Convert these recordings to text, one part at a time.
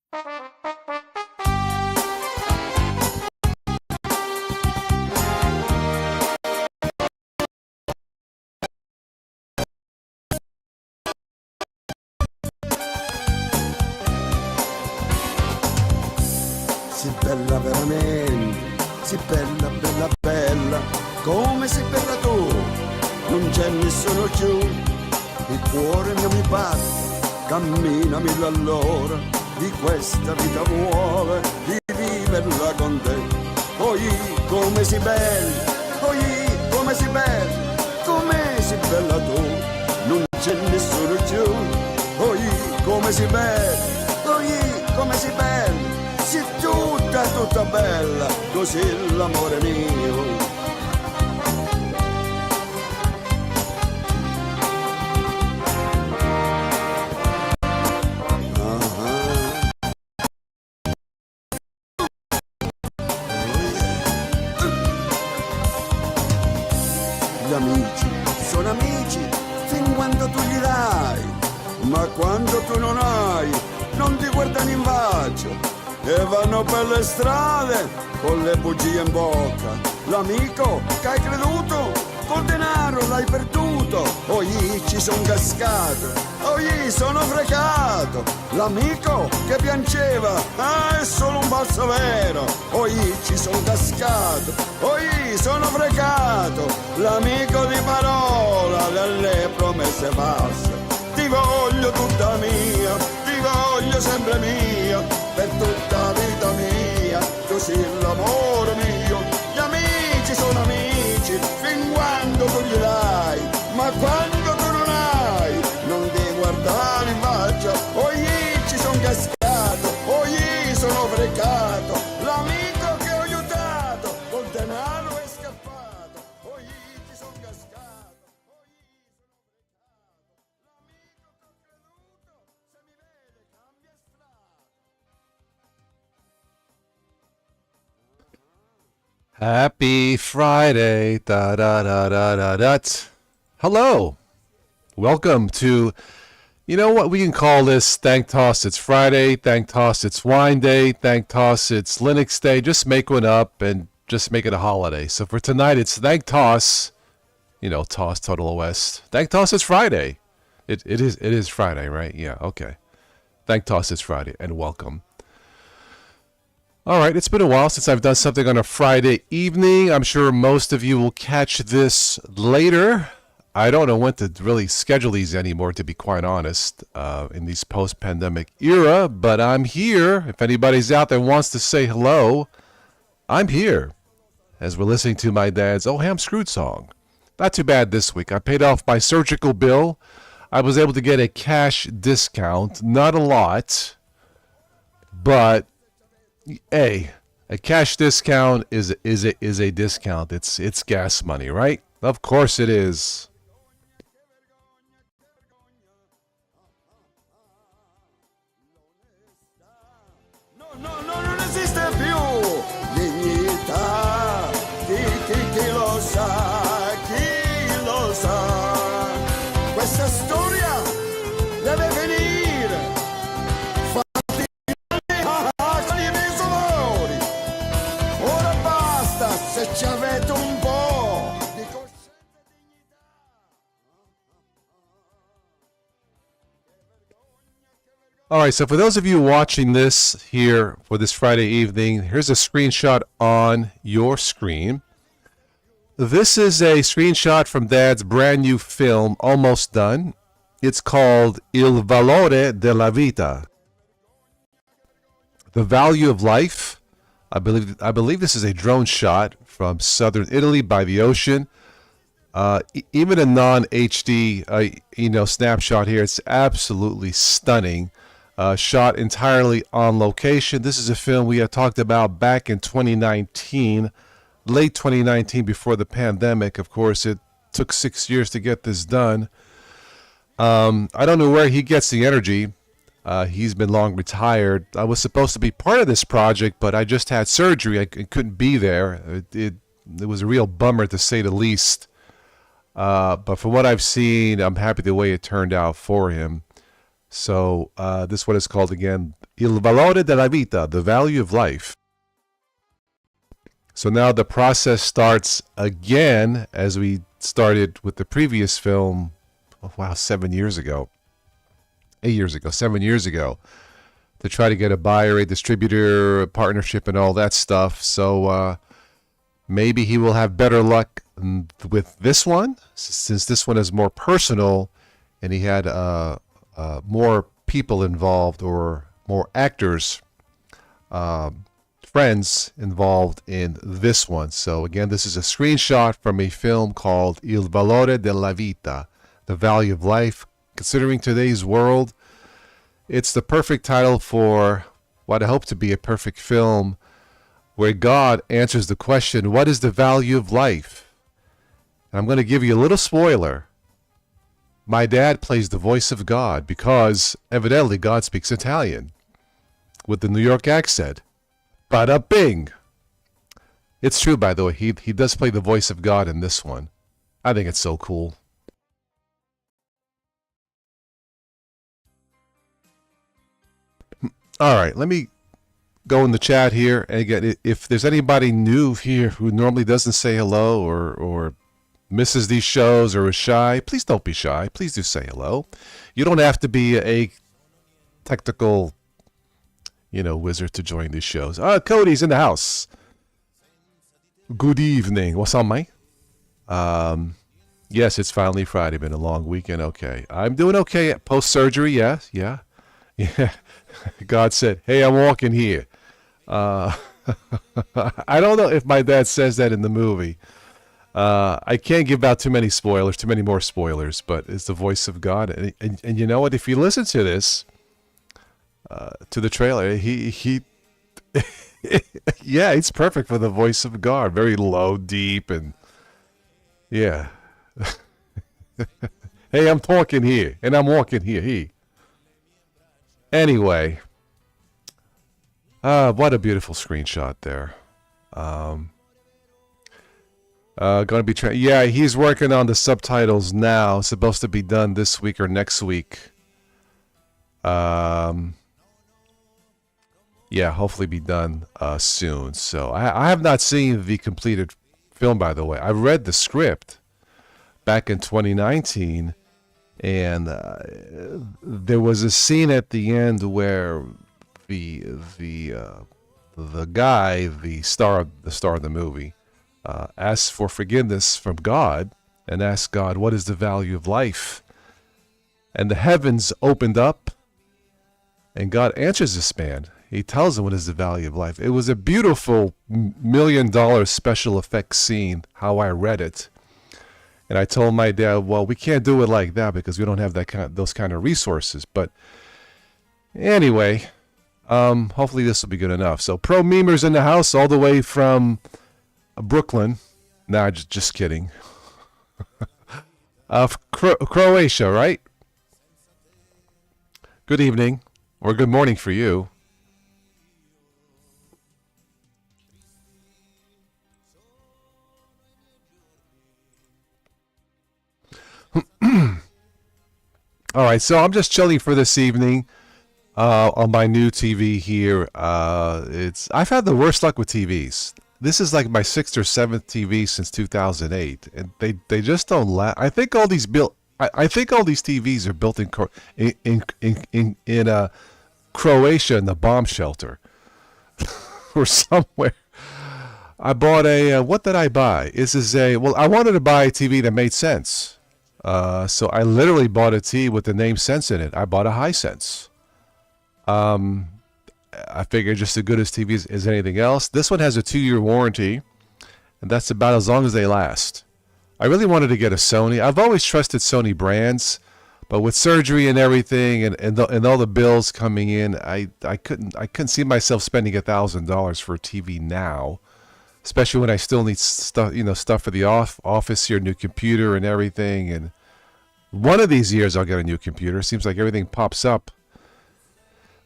Si bella veramente, si bella, bella, bella, come sei bella tu, non c'è nessuno più, il cuore mio mi batte, cammina mille all'ora, di questa vita vuole, di viverla con te, poi come sei bella, poi come sei bella, come sei bella tu, non c'è nessuno più, poi come sei bella, poi come sei bella, sei tutta, tutta bella, così l'amore mio. Gli amici sono amici fin quando tu gli dai, ma quando tu non hai, non ti guardano in faccia e vanno per le strade con le bugie in bocca. L'amico che hai creduto col denaro l'hai perduto, poi ci son cascato, poi sono fregato. L'amico che piangeva è solo un falso vero, poi ci son cascato, poi sono fregato. L'amico di parola delle promesse false, ti voglio tutta mia, ti voglio sempre mia, per tutta la vita mia, così l'amore mio. Gli amici sono amici fin quando tu gli dai, ma quando tu non hai, non ti guardare in faccia. Poi ci son cascato, poi sono fregato. L'amico che ho aiutato col denaro è scappato, poi ci son cascato, poi sono fregato. L'amico che ho creduto, se mi vede cambia strada. Happy Friday. Da da da da da da. Hello. Welcome to, you know what we can call this? Thank TOS, it's Friday. Thank TOS, it's Wine Day. Thank TOS, it's Linux Day. Just make one up and just make it a holiday. So for tonight, it's Thank TOS. You know, TOS, Total OS. Thank TOS, it's Friday. It is Friday, right? Yeah, okay. Thank TOS, it's Friday, and welcome. All right, it's been a while since I've done something on a Friday evening. I'm sure most of you will catch this later. I don't know when to really schedule these anymore, to be quite honest, in these post-pandemic era, but I'm here. If anybody's out there wants to say hello, I'm here, as we're listening to my dad's Oh Hey I'm Screwed song. Not too bad this week. I paid off my surgical bill. I was able to get a cash discount. Not a lot, but a cash discount is a discount. It's gas money, right? Of course it is. No, non esiste più dignità, chi lo sa, chi lo sa, questa storia deve finire, fatti con i miei dolori, ora basta se ci avete un po' di coscienza e dignità. All right, so for those of you watching this here for this Friday evening, here's a screenshot on your screen. This is a screenshot from Dad's brand new film, almost done. It's called Il Valore della Vita. The Value of Life. I believe this is a drone shot from southern Italy by the ocean. Even a non-HD, snapshot here. It's absolutely stunning. Shot entirely on location. This is a film we had talked about back in 2019, late 2019, before the pandemic. Of course, it took 6 years to get this done. I don't know where he gets the energy. He's been long retired. I was supposed to be part of this project, but I just had surgery. I couldn't be there. It was a real bummer, to say the least. But from what I've seen, I'm happy the way it turned out for him. So this one is called, again, Il valore della vita, the value of life. So now the process starts again as we started with the previous film, 7 years ago. 8 years ago, 7 years ago, to try to get a buyer, a distributor, a partnership, and all that stuff. So maybe he will have better luck with this one, since this one is more personal and he had more people involved, or more actors, friends involved in this one. So again, this is a screenshot from a film called Il valore della vita, the value of life. Considering today's world, it's the perfect title for what I hope to be a perfect film, where God answers the question, what is the value of life? And I'm going to give you a little spoiler. My dad plays the voice of God because evidently God speaks Italian with the New York accent. Bada bing! It's true, by the way. He does play the voice of God in this one. I think it's so cool. All right, let me go in the chat here. And again, if there's anybody new here who normally doesn't say hello, or misses these shows, or is shy, please don't be shy. Please do say hello. You don't have to be a technical, wizard to join these shows. Cody's in the house. Good evening. What's up, mate? Yes, it's finally Friday. Been a long weekend. Okay. I'm doing okay at post-surgery. Yes. Yeah. God said, hey, I'm walking here. I don't know if my dad says that in the movie. I can't give out too many more spoilers, but it's the voice of God. And you know what? If you listen to this, to the trailer, he yeah, it's perfect for the voice of God. Very low, deep, and yeah. Hey, I'm talking here, and I'm walking here. Anyway, what a beautiful screenshot there. Going to be yeah, he's working on the subtitles now. It's supposed to be done this week or next week. Yeah, hopefully be done soon. So I have not seen the completed film, by the way. I read the script back in 2019, and there was a scene at the end where the guy, the star of the movie, asks for forgiveness from God and asks God, what is the value of life? And the heavens opened up, and God answers this man. He tells him what is the value of life. It was a beautiful $1 million special effects scene, how I read it. And I told my dad, well, we can't do it like that because we don't have those kind of resources. But anyway, hopefully this will be good enough. So pro memers in the house all the way from Brooklyn. Nah, just kidding. Croatia, right? Good evening, or good morning for you. All right, so I'm just chilling for this evening on my new TV here. I've had the worst luck with TVs. This is like my 6th or 7th TV since 2008, and they just don't last. I think all these TVs are built in Croatia in the bomb shelter or somewhere. I bought what did I buy? I wanted to buy a TV that made sense. So I literally bought a TV with the name Sense in it. I bought a Hisense. I figured just as good as TV as anything else. This one has a 2-year warranty, and that's about as long as they last. I really wanted to get a Sony. I've always trusted Sony brands, but with surgery and everything, and all the bills coming in, I couldn't see myself spending $1,000 for a TV now, especially when I still need stuff for the office here, new computer and everything. And one of these years I'll get a new computer. Seems like everything pops up.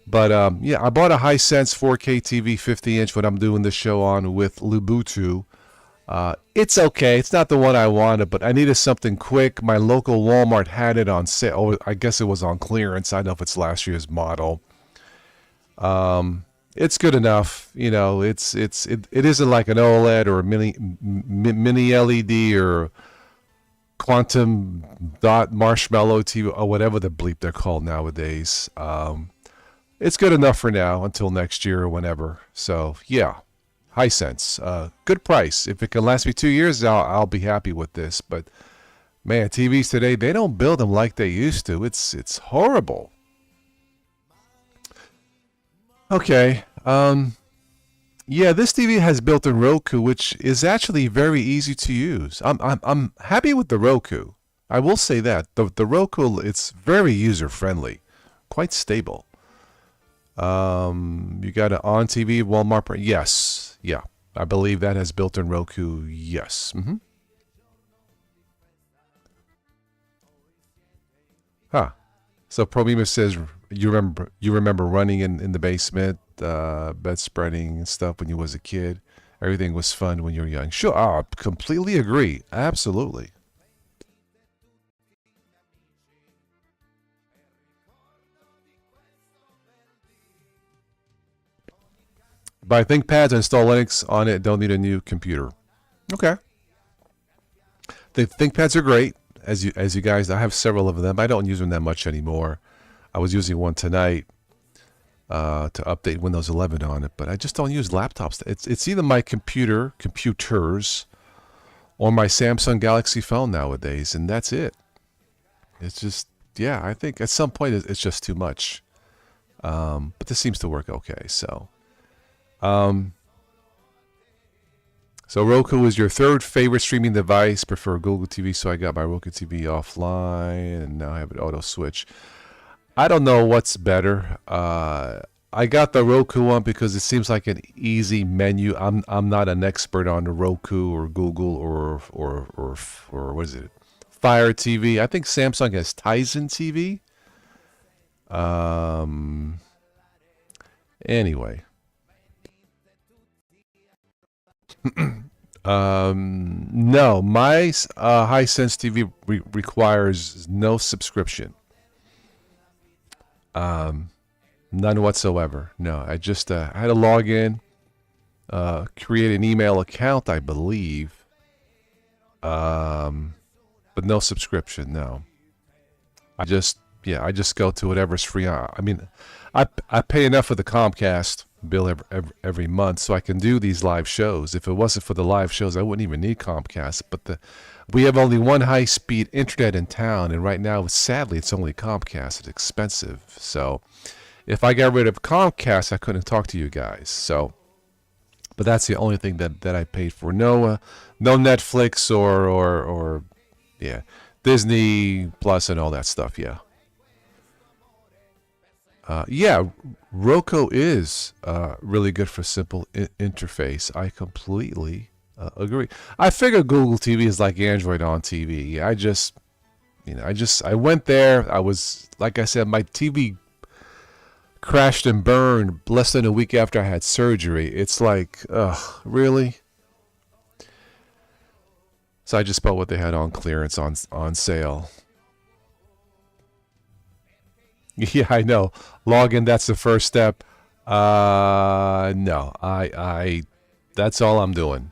But yeah, I bought a Hisense 4K TV 50-inch when I'm doing this show on with LUBUNTU. It's okay. It's not the one I wanted, but I needed something quick. My local Walmart had it on sale. I guess it was on clearance. I don't know if it's last year's model. It's good enough. You know, it isn't like an OLED or a mini LED or quantum dot marshmallow TV or whatever the bleep they're called nowadays. It's good enough for now until next year or whenever. So yeah, Hisense, good price. If it can last me 2 years, I'll be happy with this. But man, TVs today, they don't build them like they used to. It's horrible. Okay. Yeah, this TV has built-in Roku, which is actually very easy to use. I'm happy with the Roku. I will say that the Roku, it's very user-friendly, quite stable. You got an on TV Walmart. Yes, yeah, I believe that has built-in Roku. Yes. Huh. So Promima says you remember running in the basement, bed spreading and stuff when you was a kid. Everything was fun when you were young. Sure, I completely agree. Absolutely. Buy ThinkPads, install Linux on it. Don't need a new computer. Okay. The ThinkPads are great. As you guys, I have several of them. I don't use them that much anymore. I was using one tonight to update Windows 11 on it, but I just don't use laptops. It's either my computers, or my Samsung Galaxy phone nowadays, and that's it. It's just, yeah, I think at some point it's just too much. But this seems to work okay. So Roku is your third favorite streaming device. Prefer Google TV, so I got my Roku TV offline, and now I have an auto switch. I don't know what's better. I got the Roku one because it seems like an easy menu. I'm not an expert on the Roku or Google or what is it? Fire TV. I think Samsung has Tizen TV. Anyway. No, my Hisense TV requires no subscription. None whatsoever. No, I just had to log in, create an email account, I believe, but no subscription. No, I just go to whatever's free. I mean, I pay enough for the Comcast bill every month so I can do these live shows. If it wasn't for the live shows, I wouldn't even need Comcast. But we have only one high-speed internet in town, and right now, sadly, it's only Comcast. It's expensive. So if I got rid of Comcast, I couldn't talk to you guys. So, but that's the only thing that I paid for. No Netflix or yeah, Disney Plus and all that stuff. Yeah. Yeah, Roku is really good for simple interface. I completely agree. I figure Google TV is like Android on TV. I went there. I was, like I said, my TV crashed and burned less than a week after I had surgery. It's like, really? So I just bought what they had on clearance on sale. Yeah, I know. Login, that's the first step. No, I that's all I'm doing.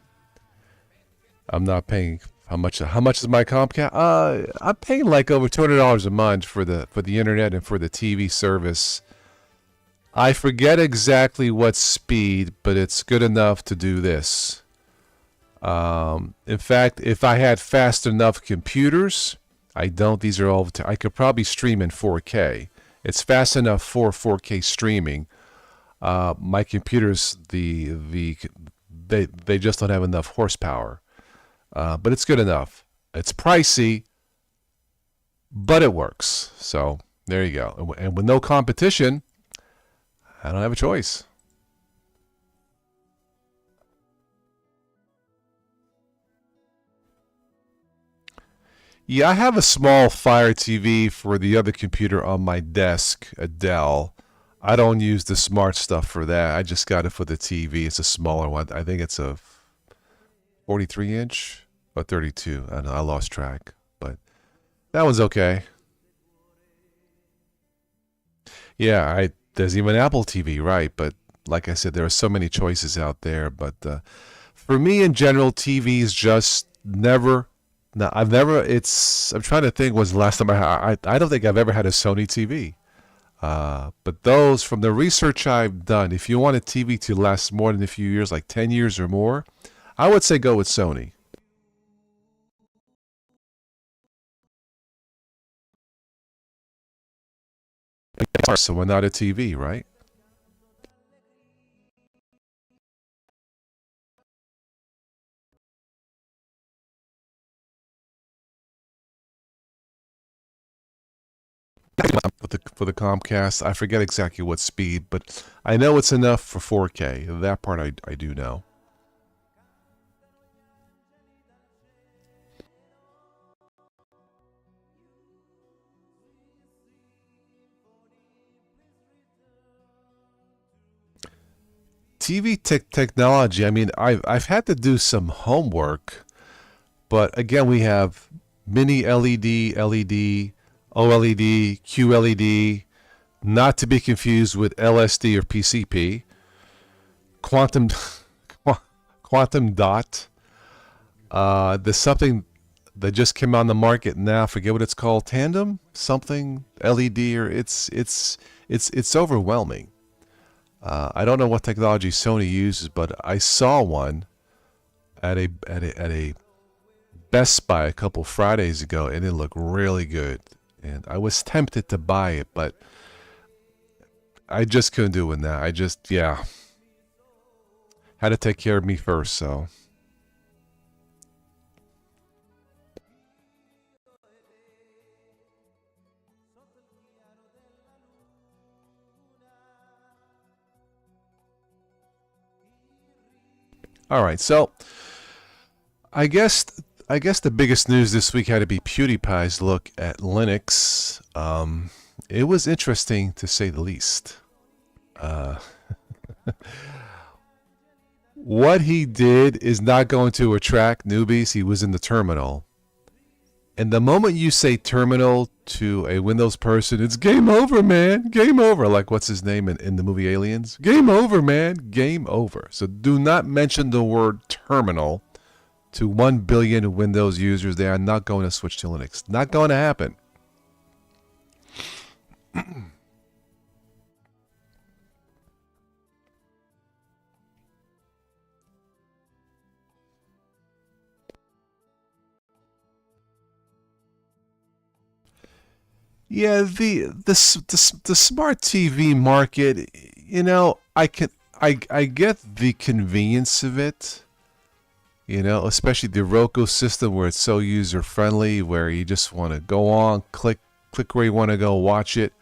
I'm not paying how much is my Comcast? I'm paying like over $200 a month for the internet and for the TV service. I forget exactly what speed, but it's good enough to do this. In fact, if I had fast enough computers, I don't. These are all. I could probably stream in 4K. It's fast enough for 4K streaming. My computers, they just don't have enough horsepower. But it's good enough. It's pricey, but it works. So there you go. And with no competition, I don't have a choice. Yeah, I have a small Fire TV for the other computer on my desk, a Dell. I don't use the smart stuff for that. I just got it for the TV. It's a smaller one. I think it's a 43-inch or 32. I don't know. I lost track, but that one's okay. Yeah, There's even Apple TV, right? But like I said, there are so many choices out there. But for me, in general, TV's just never. No, I've never. I'm trying to think. Was the last time I don't think I've ever had a Sony TV. But those, from the research I've done, if you want a TV to last more than a few years, like 10 years or more, I would say go with Sony. So why not a TV, right? For the Comcast, I forget exactly what speed, but I know it's enough for 4K. That part I do know. TV technology, I mean, I've had to do some homework, but again, we have mini LED, LED, OLED, QLED, not to be confused with LSD or PCP, quantum quantum dot. There's something that just came on the market now. I forget what it's called. Tandem something LED, or it's overwhelming. I don't know what technology Sony uses, but I saw one at a Best Buy a couple Fridays ago, and it looked really good. And I was tempted to buy it, but I just couldn't do it now. Yeah, had to take care of me first, so. All right, so I guess the biggest news this week had to be PewDiePie's look at Linux. It was interesting to say the least. What he did is not going to attract newbies. He was in the terminal. And the moment you say terminal to a Windows person, it's game over, man. Game over. Like, what's his name in the movie Aliens? Game over, man. Game over. So do not mention the word terminal to 1 billion Windows users. They are not going to switch to Linux. Not going to happen. Yeah, the smart TV market, you know, I get the convenience of it, you know, especially the Roku system where it's so user friendly, where you just want to go on, click where you want to go, watch it.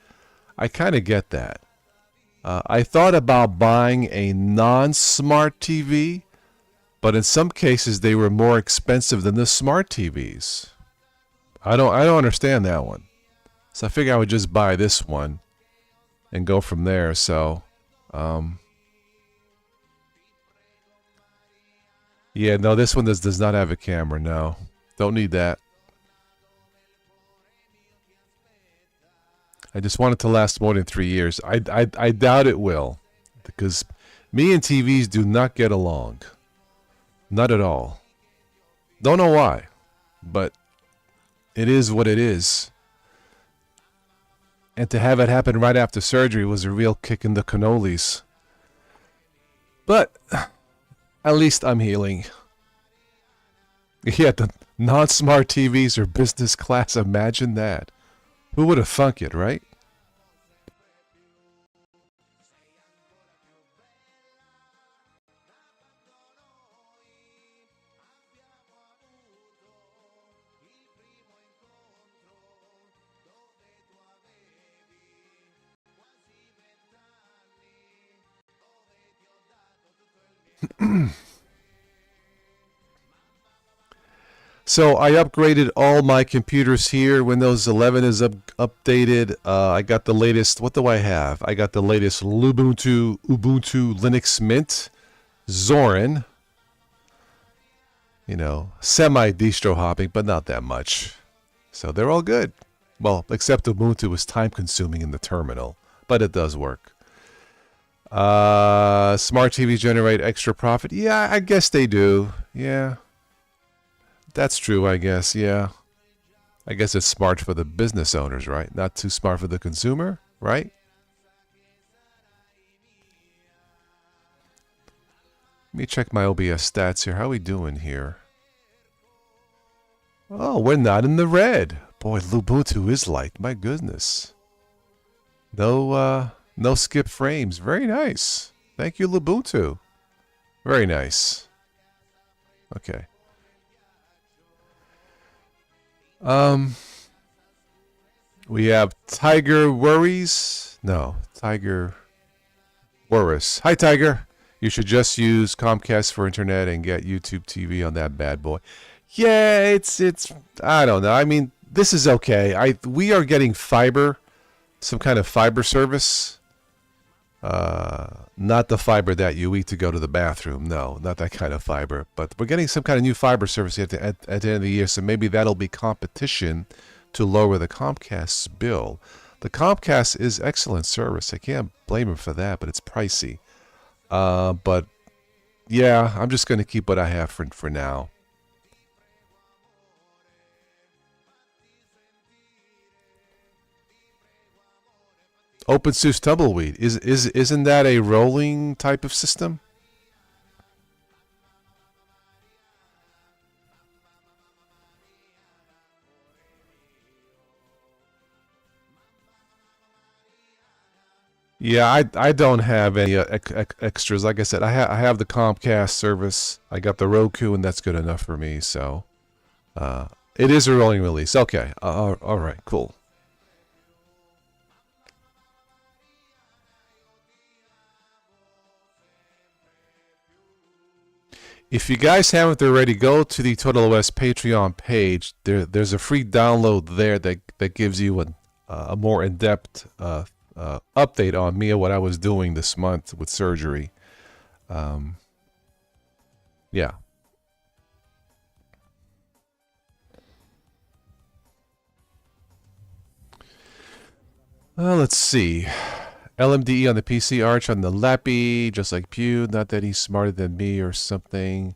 I kind of get that. I thought about buying a non-smart TV, but in some cases they were more expensive than the smart TVs. I don't understand that one. So I figure I would just buy this one and go from there. So, yeah, no, this one does not have a camera. No, don't need that. I just want it to last more than 3 years. I doubt it will, because me and TVs do not get along. Not at all. Don't know why, but it is what it is. And to have it happen right after surgery was a real kick in the cannolis. But at least I'm healing. Yeah, the non-smart TVs are business class. Imagine that. Who would have thunk it, right? So I upgraded all my computers here. Windows 11 is updated. I got the latest. What do I have? I got the latest Ubuntu Linux Mint, Zorin. You know, semi distro hopping, but not that much. So they're all good. Well, except Ubuntu is time consuming in the terminal, but it does work. Smart TVs generate extra profit. Yeah, I guess they do. Yeah, that's true, I guess. Yeah. I guess it's smart for the business owners, right? Not too smart for the consumer, right? Let me check my OBS stats here. How are we doing here? Oh, we're not in the red. Boy, Lubuntu is light. My goodness. No skip frames. Very nice. Thank you, Lubuntu. Very nice. Okay. We have Tiger Worries. No, Tiger Worris. Hi, Tiger. You should just use Comcast for internet and get YouTube TV on that bad boy. Yeah, it's I don't know. I mean, this is okay. We are getting fiber, some kind of fiber service. Not the fiber that you eat to go to the bathroom. No, not that kind of fiber. But we're getting some kind of new fiber service at the end of the year, so maybe that'll be competition to lower the Comcast's bill. The Comcast is excellent service. I can't blame them for that, but it's pricey. But yeah, I'm just going to keep what I have for now. OpenSUSE Tumbleweed. Isn't that a rolling type of system? Yeah, I don't have any extras. Like I said, I have the Comcast service. I got the Roku, and that's good enough for me. So, it is a rolling release. Okay. All right. Cool. If you guys haven't already, go to the TotalOS Patreon page. There's a free download there that gives you a more in-depth update on me and what I was doing this month with surgery. Yeah. Well, let's see. LMDE on the PC, Arch on the Lappy, just like Pew. Not that he's smarter than me or something.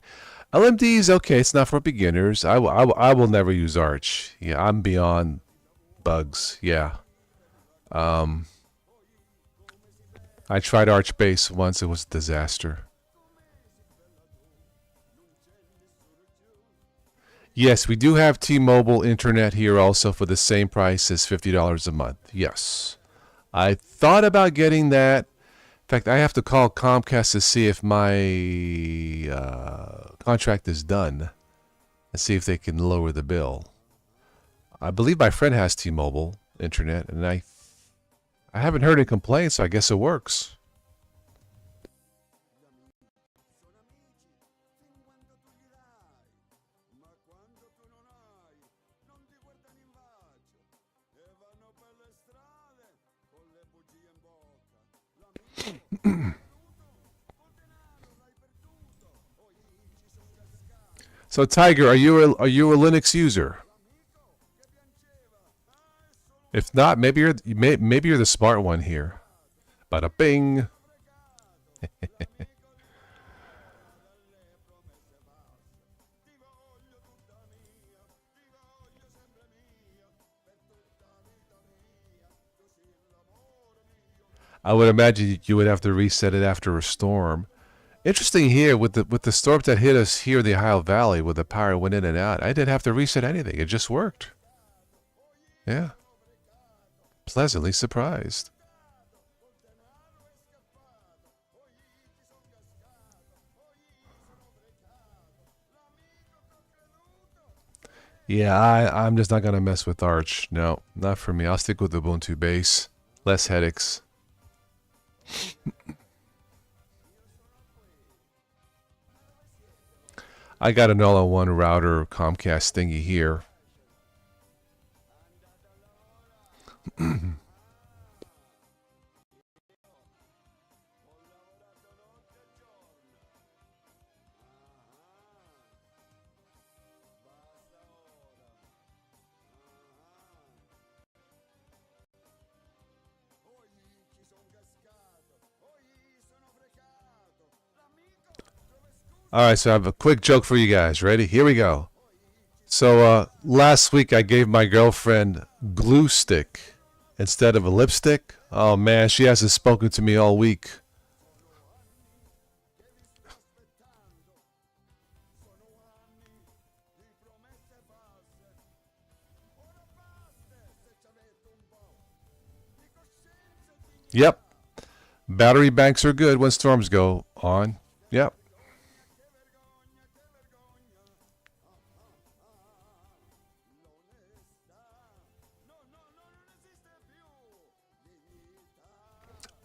LMDE is okay. It's not for beginners. I will never use Arch. Yeah, I'm beyond bugs. Yeah. I tried Arch Base once. It was a disaster. Yes, we do have T-Mobile internet here also for the same price as $50 a month. Yes. I thought about getting that. In fact, I have to call Comcast to see if my contract is done and see if they can lower the bill. I believe my friend has T-Mobile internet, and I haven't heard any complaints, so I guess it works. So Tiger, are you a Linux user? If not, maybe you're the smart one here. Bada bing. I would imagine you would have to reset it after a storm. Interesting here with the storms that hit us here in the Ohio Valley, where the power went in and out. I didn't have to reset anything. It just worked. Yeah. Pleasantly surprised. Yeah, I'm just not gonna mess with Arch. No, not for me. I'll stick with Ubuntu base. Less headaches. I got an all-in-one router Comcast thingy here. All right, so I have a quick joke for you guys. Ready? Here we go. So last week I gave my girlfriend glue stick instead of a lipstick. Oh man, she hasn't spoken to me all week. Yep. Battery banks are good when storms go on. Yep.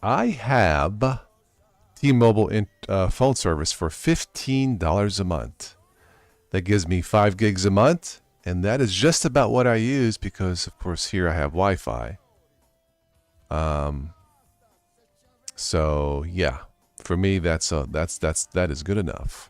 I have T-Mobile phone service for $15 a month. That gives me 5 gigs a month, and that is just about what I use because, of course, here I have Wi-Fi. So yeah, for me that is good enough.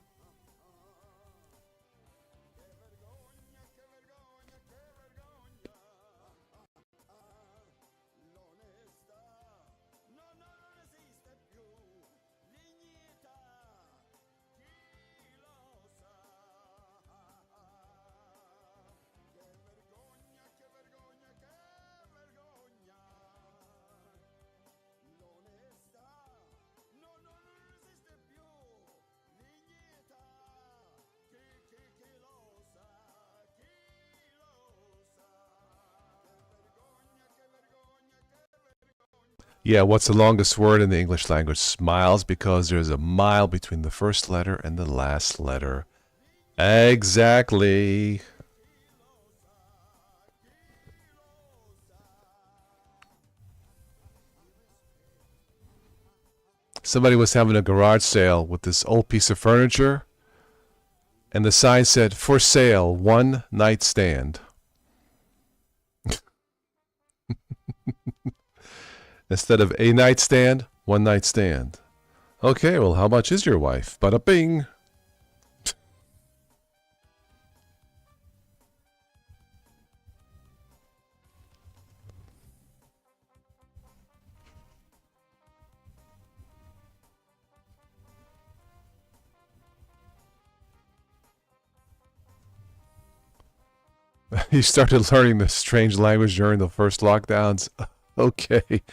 Yeah, what's the longest word in the English language? Smiles, because there's a mile between the first letter and the last letter. Exactly. Somebody was having a garage sale with this old piece of furniture, and the sign said, "For sale, one night stand." Instead of a nightstand, one night stand. Okay, well, how much is your wife? Bada bing. He started learning this strange language during the first lockdowns. Okay.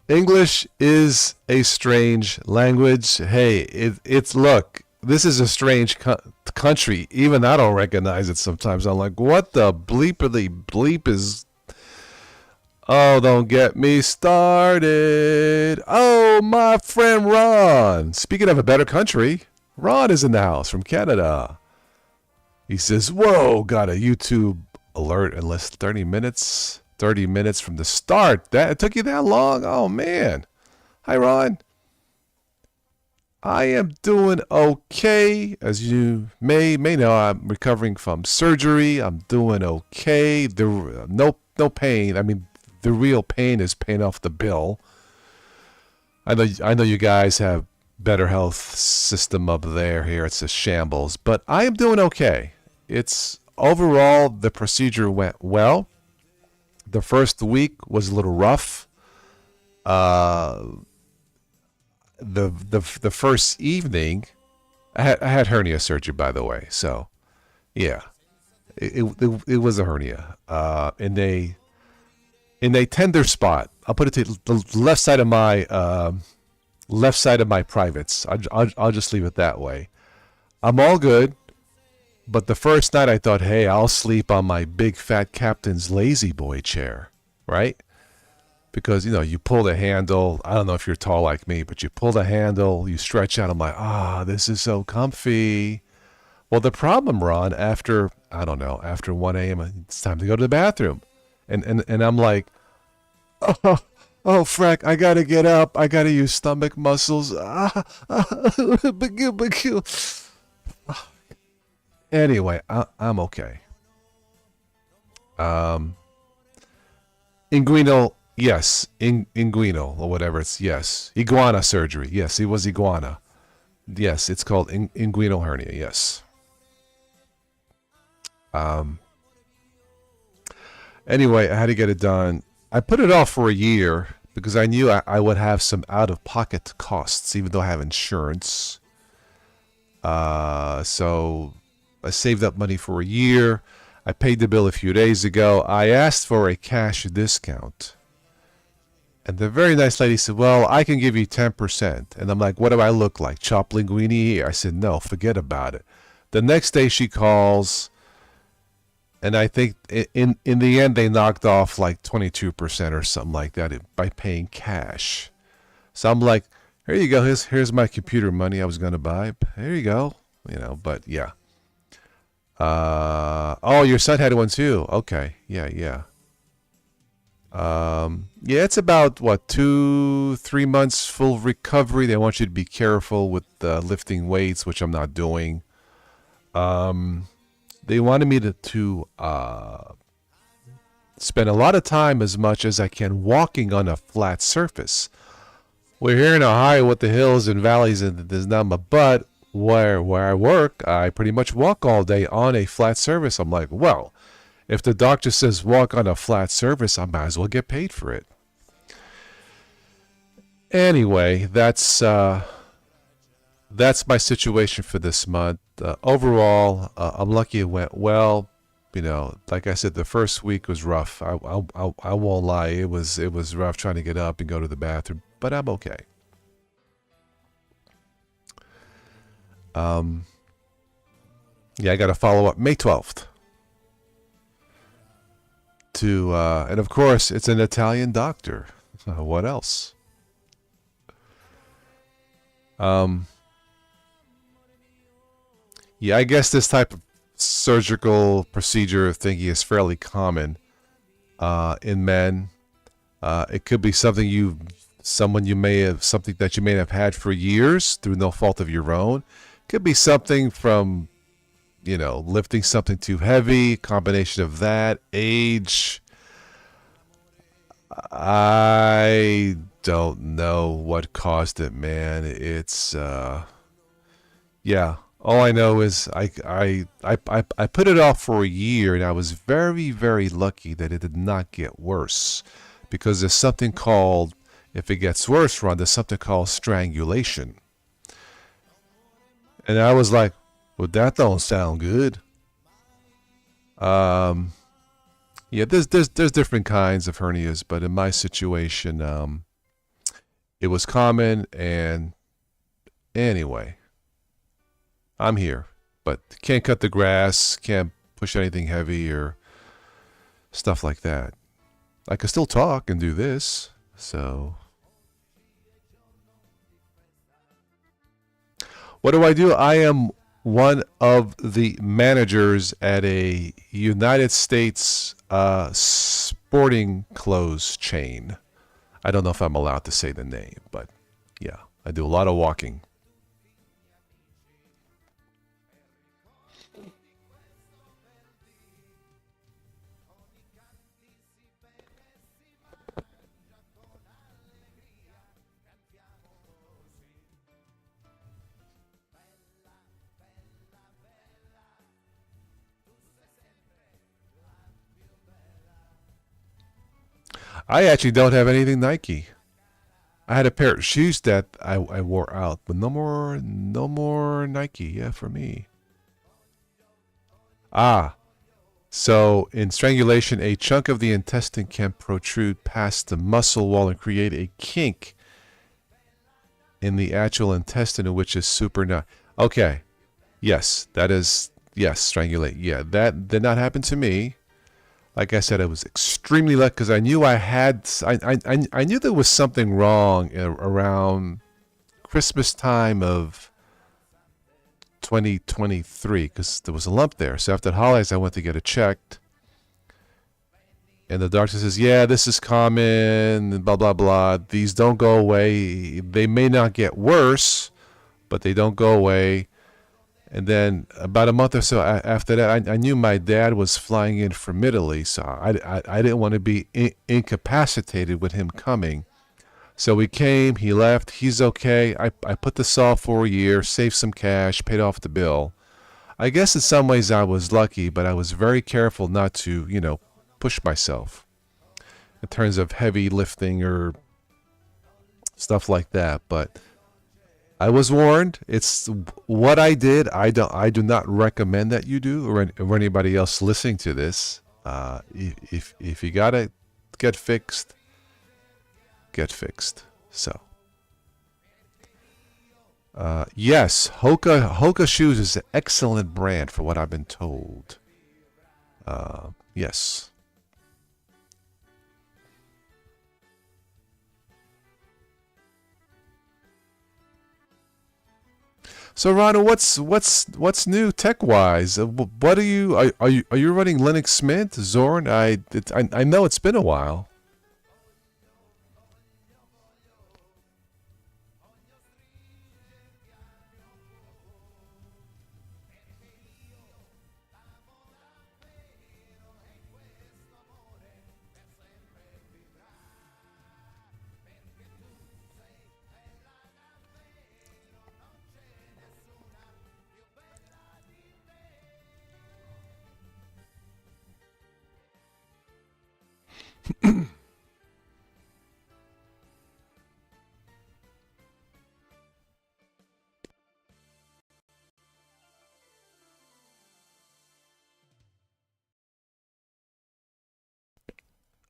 English is a strange language. Hey, it's look, this is a strange country. Even I don't recognize it sometimes. I'm like, what the bleepity bleep is. Oh, don't get me started. Oh, my friend Ron. Speaking of a better country, Ron is in the house from Canada. He says, whoa, got a YouTube alert in less 30 minutes. 30 minutes from the start. That it took you that long? Oh, man. Hi, Ron. I am doing okay. As you may know, I'm recovering from surgery. I'm doing okay. No pain. I mean, the real pain is paying off the bill. I know you guys have better health system up there. Here it's a shambles, but I am doing okay. It's overall the procedure went well. The first week was a little rough. The first evening, I had hernia surgery, by the way. So, yeah, it was a hernia, in a tender spot. I'll put it to the left side of my privates. I'll just leave it that way. I'm all good. But the first night I thought, hey, I'll sleep on my big fat captain's lazy boy chair, right? Because, you pull the handle. I don't know if you're tall like me, but you pull the handle, you stretch out. I'm like, this is so comfy. Well, the problem, Ron, after 1 a.m., it's time to go to the bathroom. And I'm like, oh, frack, I got to get up. I got to use stomach muscles. Anyway, I'm okay. Inguinal, yes. Inguinal, or whatever it's, yes. Iguana surgery, yes, it was iguana. Yes, it's called inguinal hernia, yes. Anyway, I had to get it done. I put it off for a year because I knew I would have some out-of-pocket costs, even though I have insurance. So I saved up money for a year. I paid the bill a few days ago. I asked for a cash discount. And the very nice lady said, well, I can give you 10%. And I'm like, what do I look like? Chopped linguine here? I said, no, forget about it. The next day she calls, and I think in the end they knocked off like 22% or something like that by paying cash. So I'm like, here you go. Here's my computer money I was going to buy. Here you go. But yeah. Oh, your son had one too. Okay. Yeah. Yeah, it's about 2-3 months full recovery. They want you to be careful with lifting weights, which I'm not doing. They wanted me to spend a lot of time, as much as I can, walking on a flat surface. We're here in Ohio with the hills and valleys, and there's not much. But where I work, I pretty much walk all day on a flat surface. I'm like, well, if the doctor says walk on a flat surface, I might as well get paid for it. Anyway, that's my situation for this month. Overall, I'm lucky it went well. Like I said, the first week was rough. I won't lie. It was rough trying to get up and go to the bathroom, but I'm okay. Yeah, I got to follow up May 12th. And of course, it's an Italian doctor. What else? Yeah, I guess this type of surgical procedure thingy is fairly common in men. It could be something something that you may have had for years through no fault of your own. It could be something from, lifting something too heavy, combination of that, age. I don't know what caused it, man. It's yeah. All I know is I put it off for a year, and I was very, very lucky that it did not get worse, because there's something called, if it gets worse, Ron, there's something called strangulation. And I was like, well, that don't sound good. Yeah, there's different kinds of hernias, but in my situation, it was common. And anyway, I'm here, but can't cut the grass, can't push anything heavy or stuff like that. I can still talk and do this, so. What do? I am one of the managers at a United States sporting clothes chain. I don't know if I'm allowed to say the name, but yeah, I do a lot of walking. I actually don't have anything Nike. I had a pair of shoes that I wore out, but no more Nike. Yeah, for me. So in strangulation, a chunk of the intestine can protrude past the muscle wall and create a kink in the actual intestine, which is super not. Okay, yes, that is, yes, strangulate. Yeah, that did not happen to me. Like I said, I was extremely lucky because I knew I knew there was something wrong around Christmas time of 2023, because there was a lump there. So after the holidays, I went to get it checked. And the doctor says, yeah, this is common, and blah, blah, blah. These don't go away. They may not get worse, but they don't go away. And then about a month or so after that, I knew my dad was flying in from Italy, so I didn't want to be incapacitated with him coming. So he came, he left, he's okay. I put this off for a year, saved some cash, paid off the bill. I guess in some ways I was lucky, but I was very careful not to, push myself in terms of heavy lifting or stuff like that. But I was warned. It's what I did. I do not recommend that you do, or anybody else listening to this. If you gotta get fixed, get fixed. So, yes, Hoka shoes is an excellent brand for what I've been told. Yes. So, Ronald, what's new tech wise? What are you running Linux Mint, Zorn? I know it's been a while.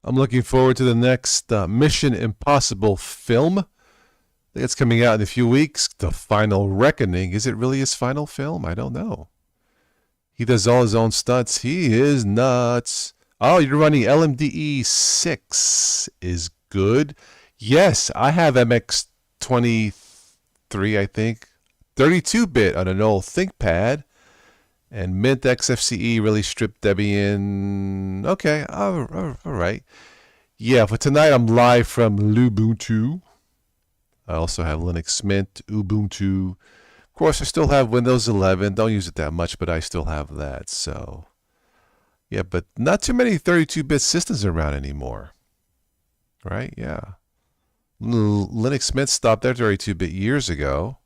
I'm looking forward to the next Mission Impossible film. I think it's coming out in a few weeks. The Final Reckoning. Is it really his final film? I don't know. He does all his own stunts. He is nuts. Oh, you're running LMDE 6 is good. Yes, I have MX23, I think. 32-bit on an old ThinkPad. And Mint XFCE really stripped Debian. Okay, all right. Yeah, for tonight I'm live from LUBUNTU. I also have Linux Mint, Ubuntu. Of course, I still have Windows 11. Don't use it that much, but I still have that. So, yeah, but not too many 32-bit systems around anymore. Right? Yeah. Linux Mint stopped their 32-bit years ago.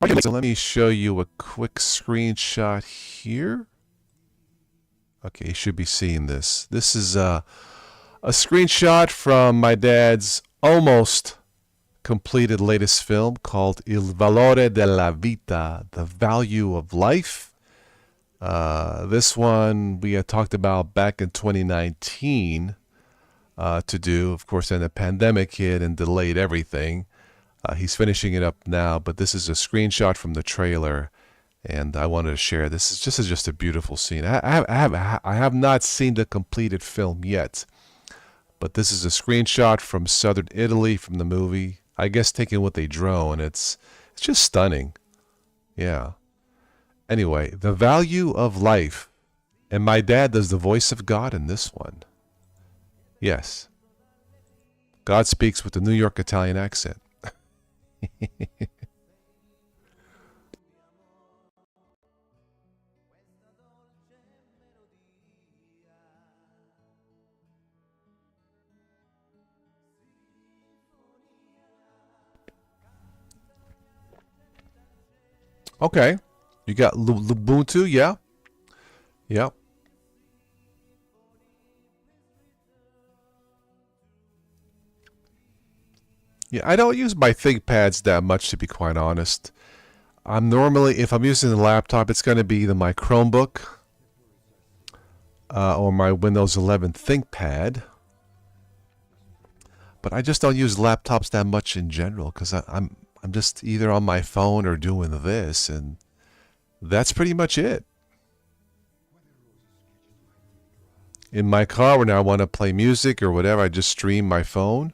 Okay, so let me show you a quick screenshot here. Okay, you should be seeing this. This is a screenshot from my dad's almost completed latest film called Il Valore della Vita, The Value of Life. This one we had talked about back in 2019 to do. Of course, then the pandemic hit and delayed everything. He's finishing it up now, but this is a screenshot from the trailer, and I wanted to share. This is just a beautiful scene. I have not seen the completed film yet, but this is a screenshot from southern Italy from the movie. I guess taken with a drone. It's just stunning. Yeah. Anyway, The Value of Life, and my dad does the voice of God in this one. Yes. God speaks with the New York Italian accent. Okay. You got Lubuntu, yeah? Yeah. Yeah, I don't use my ThinkPads that much, to be quite honest. I'm normally, if I'm using the laptop, it's going to be either my Chromebook or my Windows 11 ThinkPad. But I just don't use laptops that much in general because I'm just either on my phone or doing this, and that's pretty much it. In my car, when I want to play music or whatever, I just stream my phone,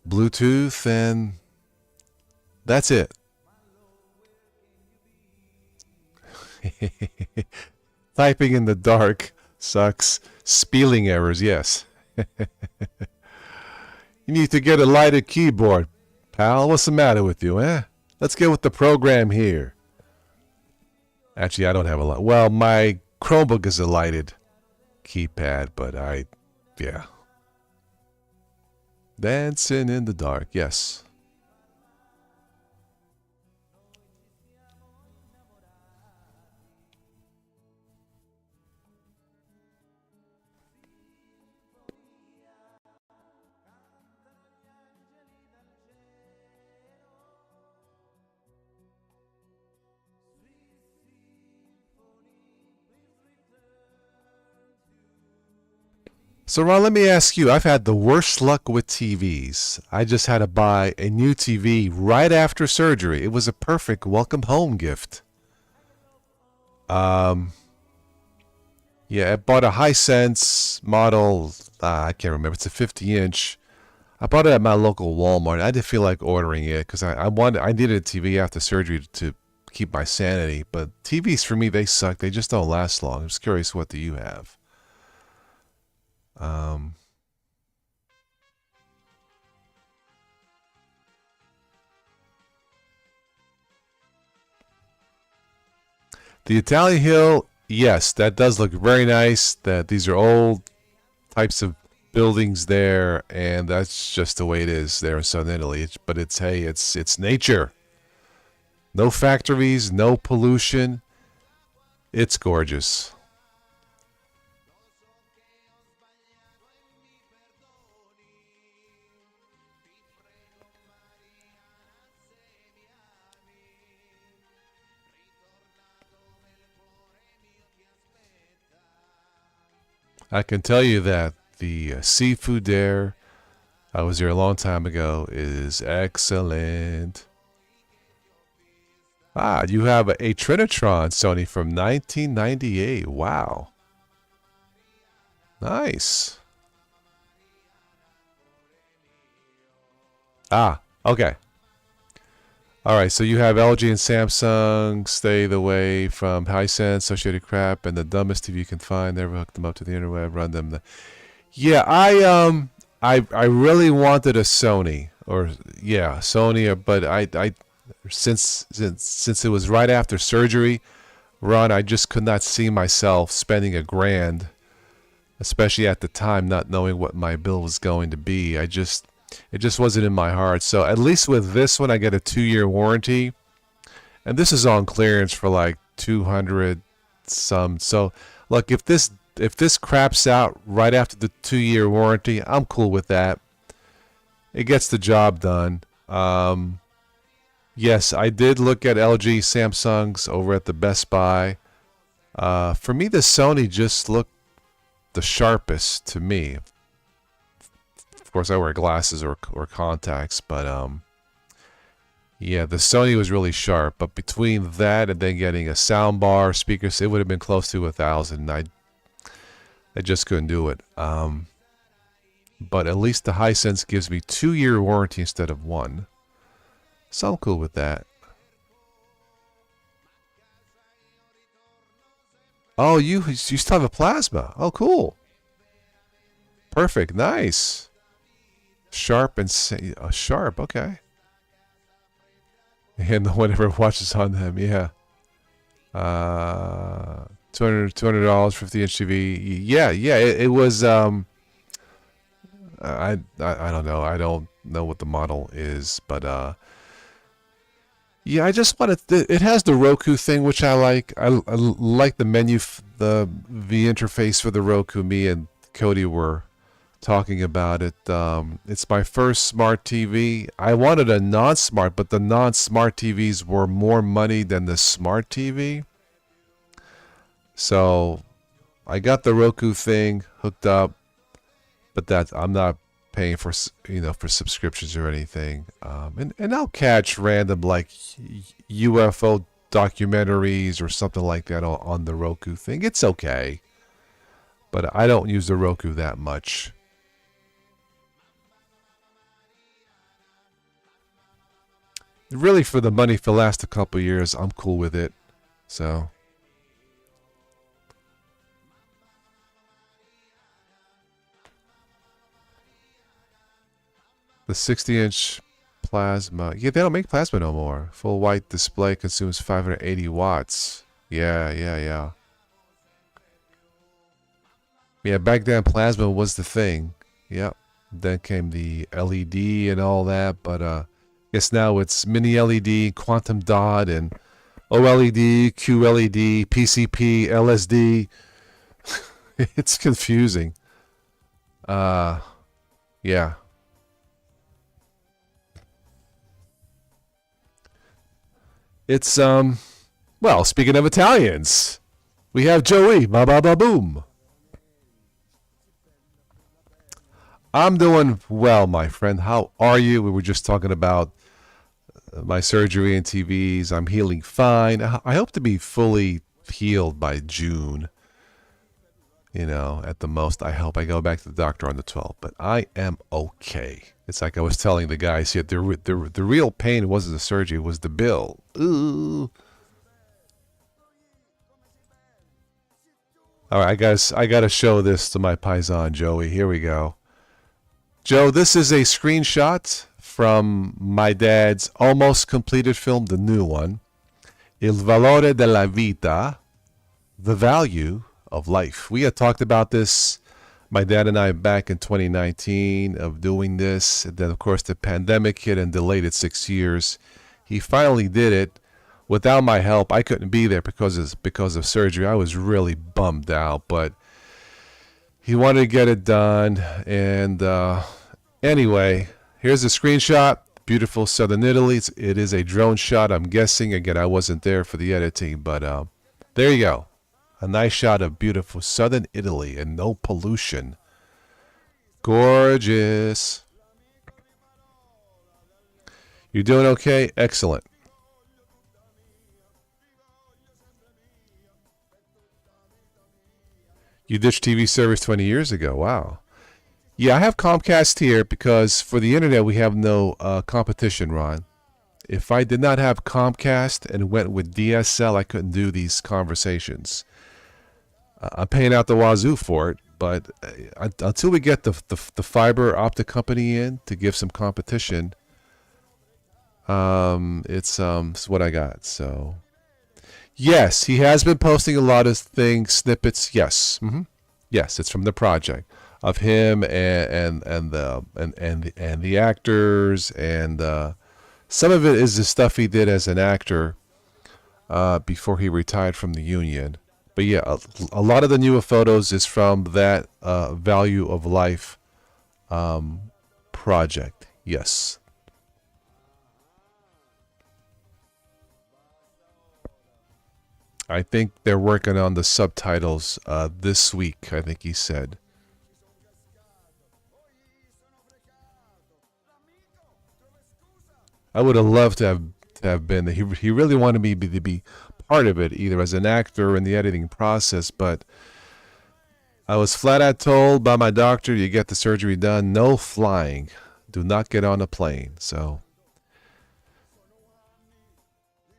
Bluetooth, and that's it. Typing in the dark sucks. Spelling errors, yes. You need to get a lighted keyboard, pal. What's the matter with you, eh? Let's get with the program here. Actually, I don't have a light. Well, my Chromebook is lighted. keypad, but yeah. Dancing in the dark, yes. So Ron, let me ask you, I've had the worst luck with TVs. I just had to buy a new TV right after surgery. It was a perfect welcome home gift. Yeah, I bought a Hisense model, I can't remember, it's a 50-inch. I bought it at my local Walmart. I didn't feel like ordering it because I needed a TV after surgery to keep my sanity. But TVs for me, they suck. They just don't last long. I'm just curious, what do you have? The Italian Hill, yes, that does look very nice. That these are old types of buildings there, and that's just the way it is there in Southern Italy. But it's nature. No factories, no pollution. It's gorgeous. I can tell you that the seafood there, I was there a long time ago, is excellent. Ah, you have a Trinitron, Sony, from 1998. Wow. Nice. Ah, okay. All right, so you have LG and Samsung. Stay away from Hisense, associated crap, and the dumbest TV you can find. Never hook them up to the interweb. Run them. Yeah, I really wanted a Sony, or yeah, Sony, but I since it was right after surgery, Ron, I just could not see myself spending $1,000, especially at the time, not knowing what my bill was going to be. It just wasn't in my heart. So at least with this one, I get a 2-year warranty, and this is on clearance for like 200 some. So look, if this craps out right after the 2-year warranty, I'm cool with that. It gets the job done. Yes, I did look at LG, Samsungs over at the Best Buy. For me, the Sony just looked the sharpest to me. Of course, I wear glasses or contacts, but yeah, the Sony was really sharp. But between that and then getting a sound bar, speakers, it would have been close to $1,000. I just couldn't do it. But at least the Hisense gives me 2-year warranty instead of 1. So I'm cool with that. Oh, you still have a plasma. Oh, cool. Perfect. Nice. Sharp and sharp. Okay. And no one ever watches on them. Yeah. $200, $50-inch TV. Yeah. It was. I don't know. I don't know what the model is, but yeah, I just wanted. It has the Roku thing, which I like. I like the menu, the interface for the Roku. Me and Cody were talking about it. It's my first smart TV. I wanted a non-smart, but the non-smart TVs were more money than the smart TV. So I got the Roku thing hooked up, but I'm not paying for for subscriptions or anything. And I'll catch random like UFO documentaries or something like that on the Roku thing. It's okay, but I don't use the Roku that much. Really, for the money for the last couple years, I'm cool with it. So. The 60-inch plasma. Yeah, they don't make plasma no more. Full white display consumes 580 watts. Yeah. Yeah, Yeah, back then plasma was the thing. Yep. Then came the LED and all that, but guess now it's mini LED, quantum dot, and OLED, QLED, PCP, LSD. It's confusing. Yeah. It's well, speaking of Italians, we have Joey, ba ba ba boom. I'm doing well, my friend. How are you? We were just talking about my surgery and TVs. I'm healing fine. I hope to be fully healed by June. You know, at the most, I hope. I go back to the doctor on the 12th, but I am okay. It's like I was telling the guys here, the real pain wasn't the surgery, it was the bill. Ooh. All right, I gotta show this to my paisan, Joey. Here we go. Joe, this is a screenshot from my dad's almost completed film, the new one, Il valore della vita, the value of life. We had talked about this, my dad and I, back in 2019 of doing this. And then, of course, the pandemic hit and delayed it 6 years. He finally did it. Without my help, I couldn't be there because of surgery. I was really bummed out, but he wanted to get it done. And anyway, here's a screenshot. Beautiful southern Italy. It is a drone shot, I'm guessing. Again, I wasn't there for the editing, but there you go. A nice shot of beautiful southern Italy and no pollution. Gorgeous. You doing okay? Excellent. You ditched TV service 20 years ago. Wow. Yeah, I have Comcast here because for the internet we have no competition, Ron. If I did not have Comcast and went with DSL, I couldn't do these conversations. I'm paying out the wazoo for it, but until we get the fiber optic company in to give some competition, it's what I got. So, yes, he has been posting a lot of things, snippets. Yes, yes, it's from the project of him and the actors, and some of it is the stuff he did as an actor before he retired from the union. But yeah, a lot of the newer photos is from that Value of Life project. Yes. I think they're working on the subtitles this week, I think he said. I would have loved to have been there. He really wanted me to be part of it, either as an actor or in the editing process, but I was flat out told by my doctor, you get the surgery done, no flying. Do not get on a plane. So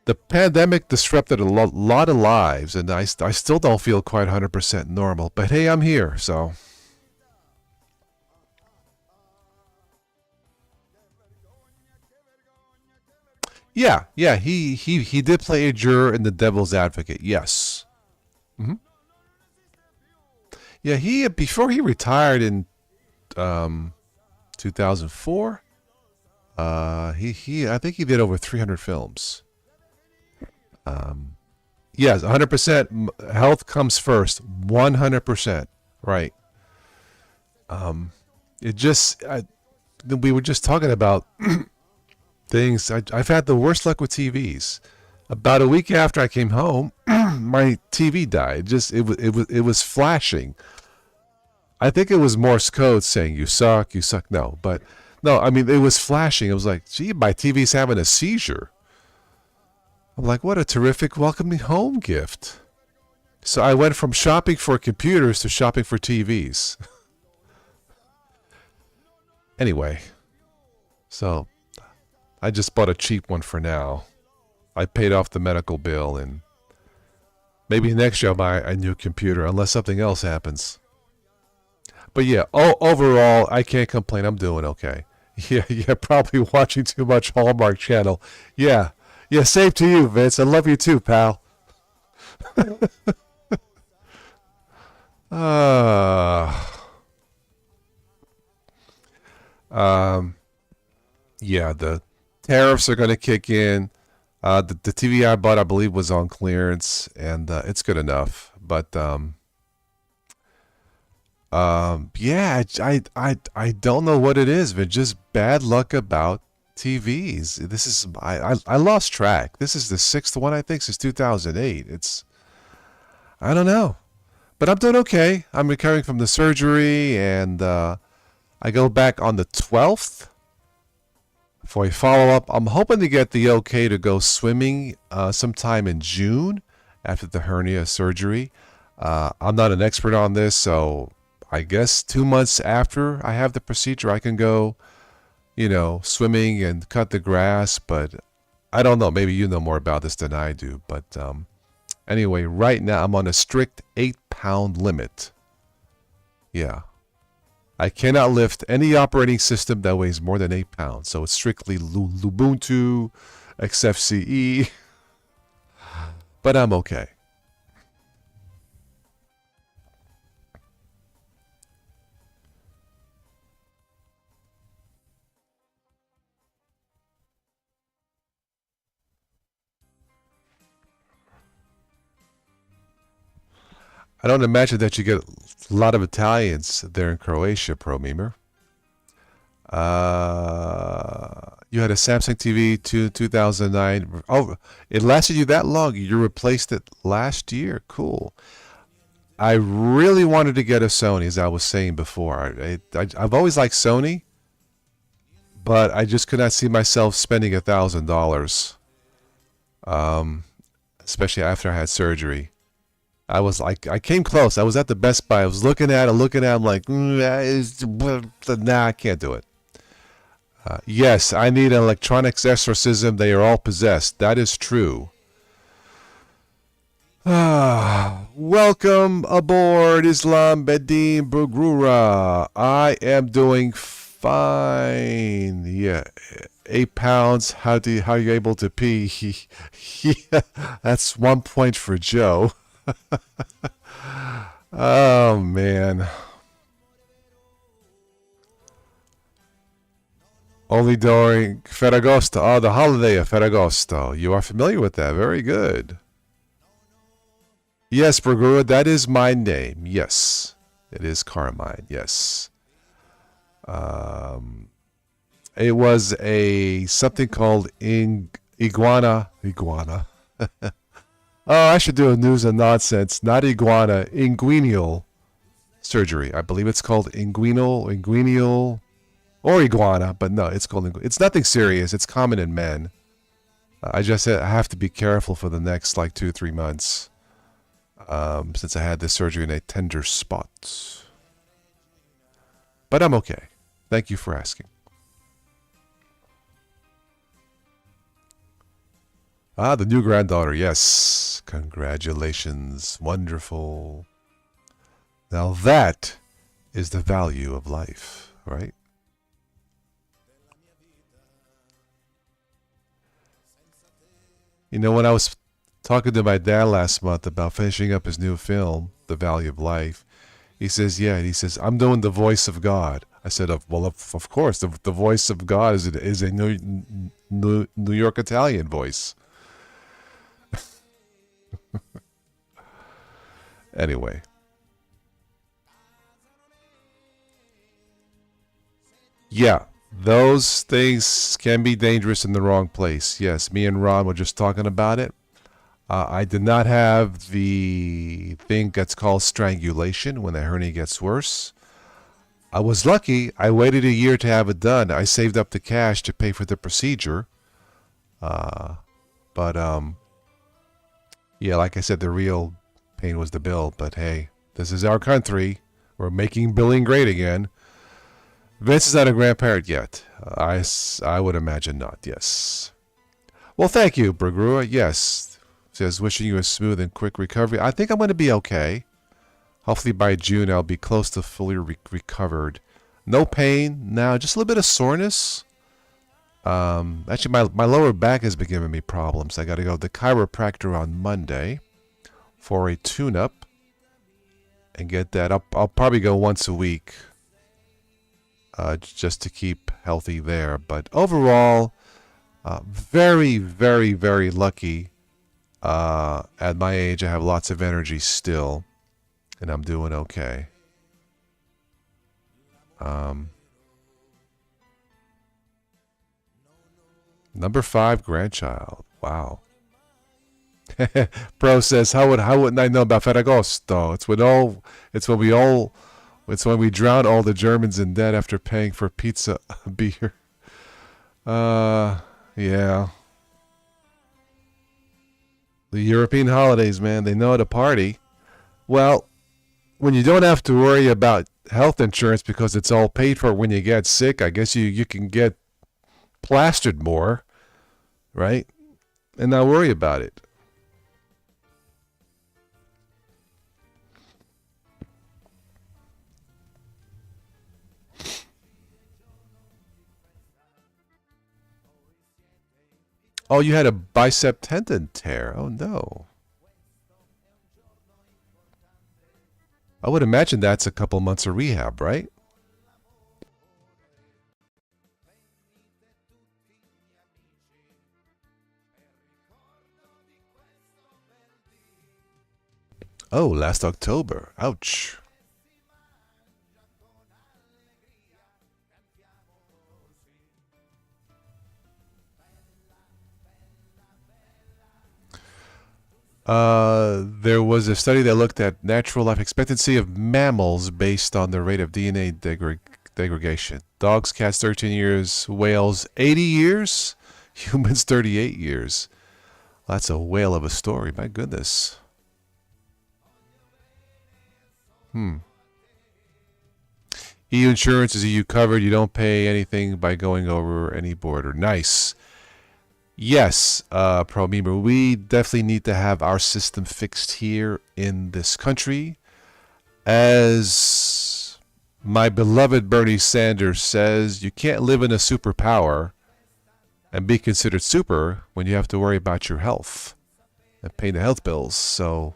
the pandemic disrupted a lot of lives, and I still don't feel quite 100% normal, but hey, I'm here, so. Yeah, he did play a juror in The Devil's Advocate. Yes. Yeah, he before he retired in 2004. He I think he did over 300 films. Yes, 100%. Health comes first. 100%. Right. We were just talking about things. I've had the worst luck with TVs. About a week after I came home, my TV died. It was flashing. I think it was Morse code saying you suck. No, but no. I mean, it was flashing. It was like, gee, my TV's having a seizure. I'm like, what a terrific welcome me home gift. So I went from shopping for computers to shopping for TVs. Anyway, so I just bought a cheap one for now. I paid off the medical bill, and maybe next year I'll buy a new computer unless something else happens. But yeah, overall, I can't complain. I'm doing okay. Yeah, probably watching too much Hallmark Channel. Yeah, same to you, Vince. I love you too, pal. Uh, yeah, the tariffs are going to kick in. The TV I bought, I believe, was on clearance, and it's good enough. But yeah, I don't know what it is, but just bad luck about TVs. This is I lost track. This is the sixth one I think since 2008. I don't know, but I'm doing okay. I'm recovering from the surgery, and I go back on the 12th for a follow up. I'm hoping to get the okay to go swimming sometime in June after the hernia surgery. I'm not an expert on this, so I guess 2 months after I have the procedure, I can go, swimming and cut the grass. But I don't know. Maybe you know more about this than I do. But anyway, right now I'm on a strict 8-pound limit. Yeah. I cannot lift any operating system that weighs more than 8 pounds. So it's strictly LUBUNTU, XFCE. But I'm okay. I don't imagine that you get a lot of Italians there in Croatia, Pro Memer. You had a Samsung TV to 2009. Oh, it lasted you that long. You replaced it last year. Cool. I really wanted to get a Sony, as I was saying before. I've always liked Sony, but I just could not see myself spending $1,000, especially after I had surgery. I came close. I was at the Best Buy. I was looking at it. I'm like, nah, I can't do it. Yes, I need an electronics exorcism. They are all possessed. That is true. Welcome aboard, Islam Bedin Brugrura. I am doing fine. Yeah, 8 pounds. How are you able to pee? Yeah, that's 1 point for Joe. Oh man. Only during Ferragosto. Oh, the holiday of Ferragosto. You are familiar with that. Very good. Yes, Bragura, that is my name. Yes. It is Carmine. Yes. It was something called iguana. Oh, I should do a news and nonsense. Not iguana, inguinal surgery. I believe it's called inguinal, or iguana, but no, it's called It's nothing serious. It's common in men. I have to be careful for the next 2-3 months, since I had this surgery in a tender spot. But I'm okay. Thank you for asking. Ah, the new granddaughter, yes. Congratulations. Wonderful. Now that is the value of life, right? When I was talking to my dad last month about finishing up his new film, The Value of Life, he says, yeah, and he says, I'm doing the voice of God. I said, well, of course, the voice of God is a New York Italian voice. Anyway. Yeah, those things can be dangerous in the wrong place. Yes, me and Ron were just talking about it. I did not have the thing that's called strangulation when the hernia gets worse. I was lucky. I waited a year to have it done. I saved up the cash to pay for the procedure. But yeah, like I said, the real pain was the bill. But hey, this is our country. We're making billing great again. Vince is not a grandparent yet. I would imagine not, yes. Well, thank you, Bragua. Yes. Says, wishing you a smooth and quick recovery. I think I'm going to be okay. Hopefully by June I'll be close to fully recovered. No pain now, just a little bit of soreness. Actually, my lower back has been giving me problems. I got to go to the chiropractor on Monday for a tune-up. and get that. I'll probably go once a week, just to keep healthy there. But overall, very, very, very lucky. At my age, I have lots of energy still, and I'm doing okay. Number 5 grandchild. Wow. Pro says, how wouldn't I know about Ferragosto? It's when we drown all the Germans in debt after paying for pizza beer. Yeah. The European holidays, man, they know how to party. Well, when you don't have to worry about health insurance because it's all paid for when you get sick, I guess you can get plastered more, right? And not worry about it. Oh, you had a bicep tendon tear. Oh, no. I would imagine that's a couple months of rehab, right? Oh, last October. Ouch. There was a study that looked at natural life expectancy of mammals based on the rate of DNA degradation. Dogs, cats, 13 years. Whales, 80 years. Humans, 38 years. That's a whale of a story. My goodness. EU insurance is EU covered. You don't pay anything by going over any border. Nice. Yes, Pro Memer, we definitely need to have our system fixed here in this country. As my beloved Bernie Sanders says, you can't live in a superpower and be considered super when you have to worry about your health and paying the health bills. So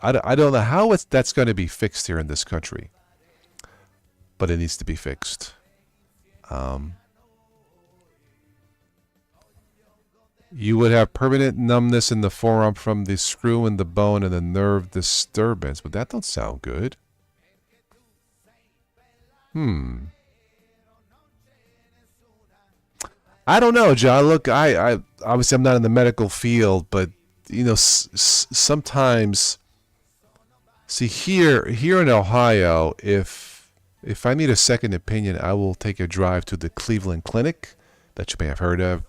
I don't know how that's going to be fixed here in this country, but it needs to be fixed. You would have permanent numbness in the forearm from the screw in the bone and the nerve disturbance, but that don't sound good. I don't know, John. Look, I obviously I'm not in the medical field, but you know, sometimes, see here in Ohio, if I need a second opinion, I will take a drive to the Cleveland Clinic that you may have heard of.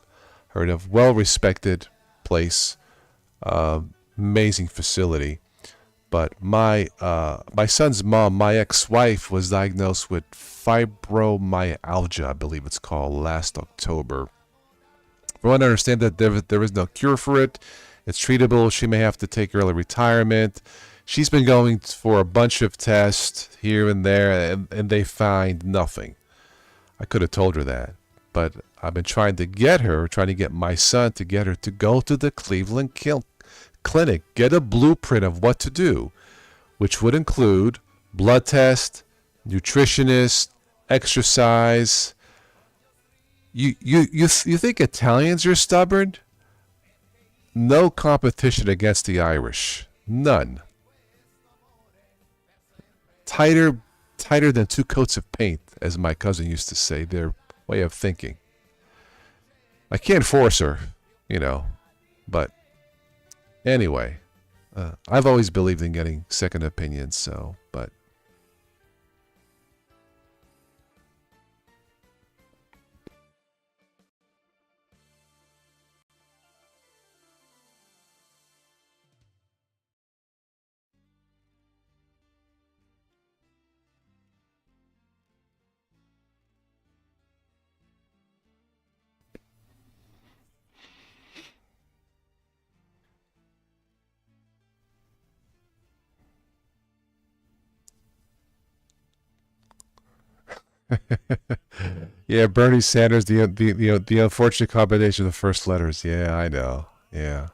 Well-respected place, amazing facility. But my son's mom, my ex-wife, was diagnosed with fibromyalgia, I believe it's called, last October. From what I understand, that there is no cure for it. It's treatable. She may have to take early retirement. She's been going for a bunch of tests here and there, and they find nothing. I could have told her that. But I've been trying to get my son to get her to go to the Cleveland Clinic, get a blueprint of what to do, which would include blood test, nutritionist, exercise. You think Italians are stubborn? No competition against the Irish. None. Tighter than 2 coats of paint, as my cousin used to say. Their way of thinking. I can't force her, but anyway, I've always believed in getting second opinions, but yeah, Bernie Sanders, the unfortunate combination of the first letters. Yeah, I know. Yeah.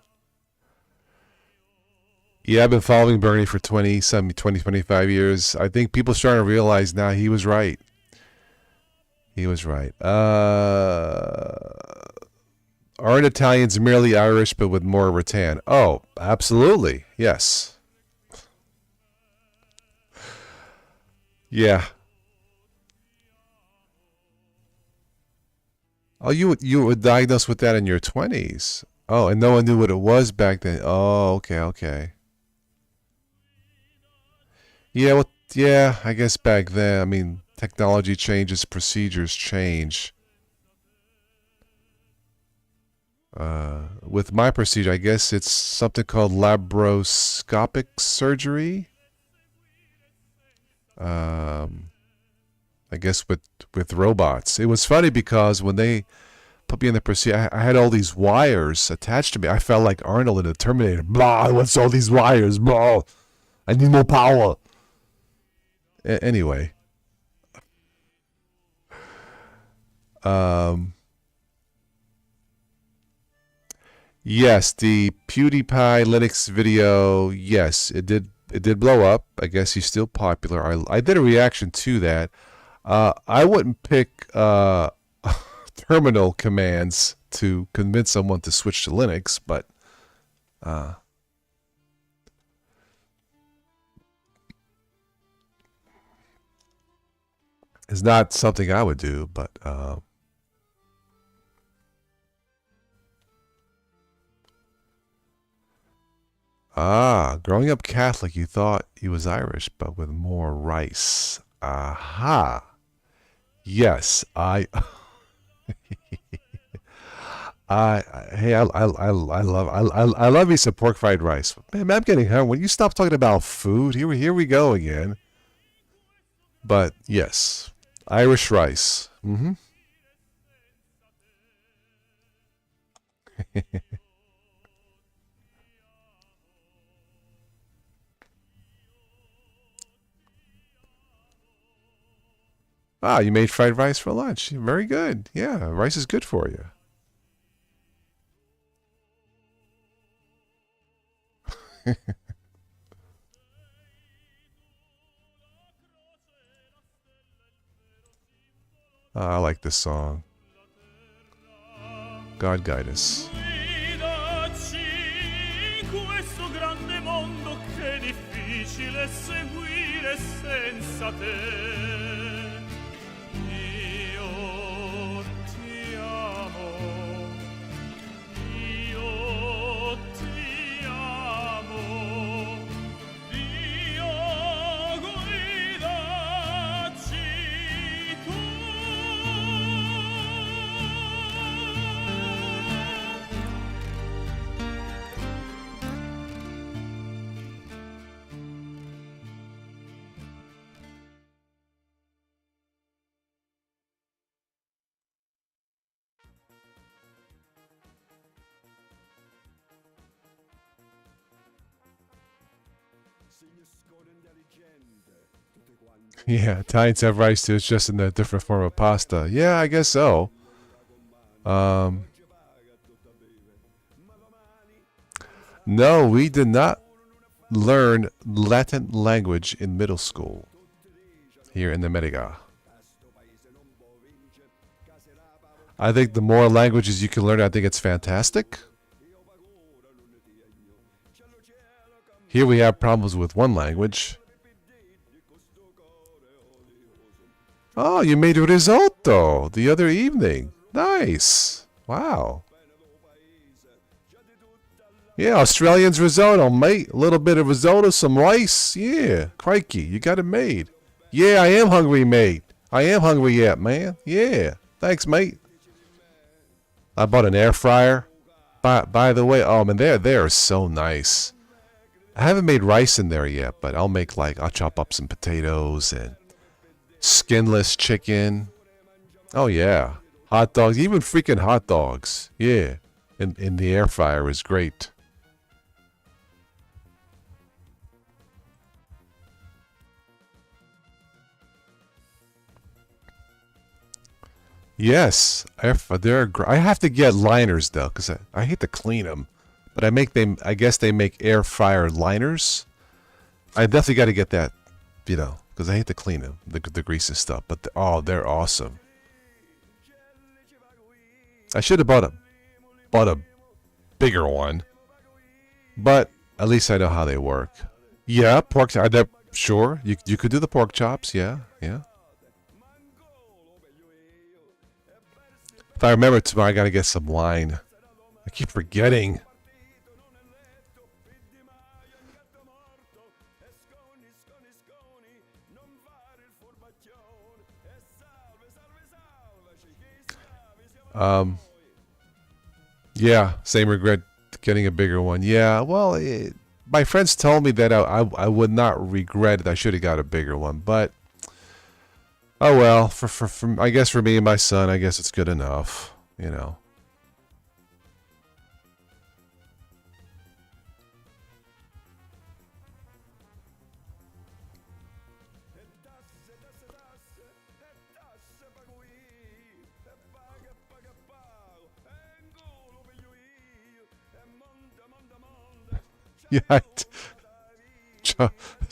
Yeah, I've been following Bernie for 25 years. I think people are starting to realize now he was right. He was right. Aren't Italians merely Irish but with more rattan? Oh, absolutely. Yes. Yeah. Oh, you were diagnosed with that in your 20s. Oh, and no one knew what it was back then. Oh, okay, okay. Yeah, well, yeah, I guess back then, I mean, technology changes, procedures change. With my procedure, I guess it's something called laparoscopic surgery. I guess with robots. It was funny because when they put me in the procedure, I had all these wires attached to me. I felt like Arnold in the Terminator. Blah, what's all these wires? Blah, I need more power. Anyway. Yes, the PewDiePie Linux video, yes, it did blow up. I guess he's still popular. I did a reaction to that. I wouldn't pick terminal commands to convince someone to switch to Linux, but it's not something I would do, but growing up Catholic, you thought he was Irish, but with more rice. Aha. Yes, hey, I love me some pork fried rice. Man, I'm getting hungry. When you stop talking about food, here we go again. But yes, Irish rice. Mm-hmm. Ah, you made fried rice for lunch. Very good. Yeah, rice is good for you. I like this song. God guide us. Questo grande mondo che è difficile seguire senza te. Io ti amo, io ti amo, Dio guidaci tu. Yeah, Italians have rice too. It's just in a different form of pasta. Yeah, I guess so. No, we did not learn Latin language in middle school here in America. I think the more languages you can learn, I think it's fantastic. Here we have problems with one language. Oh, you made risotto the other evening. Nice. Wow. Yeah, Australian's risotto, mate. A little bit of risotto, some rice. Yeah, crikey, you got it made. Yeah, I am hungry, mate. I am hungry yet, man. Yeah, thanks, mate. I bought an air fryer. By the way, oh man, they're so nice. I haven't made rice in there yet, but I'll chop up some potatoes and skinless chicken. Oh yeah, hot dogs, even freaking hot dogs. Yeah, in the air fryer is great. Yes, I have to get liners though, because I hate to clean them. But I guess they make air fryer liners. I definitely got to get that, because I hate to clean them, the grease and stuff. But they're awesome. I should have bought a bigger one, but at least I know how they work. Yeah, pork chops. Sure, you could do the pork chops. Yeah. If I remember tomorrow, I gotta get some wine. I keep forgetting. Yeah, same regret getting a bigger one. Yeah, well, my friends told me that I would not regret it. I should have got a bigger one, but oh well. For I guess for me and my son, I guess it's good enough. Yeah.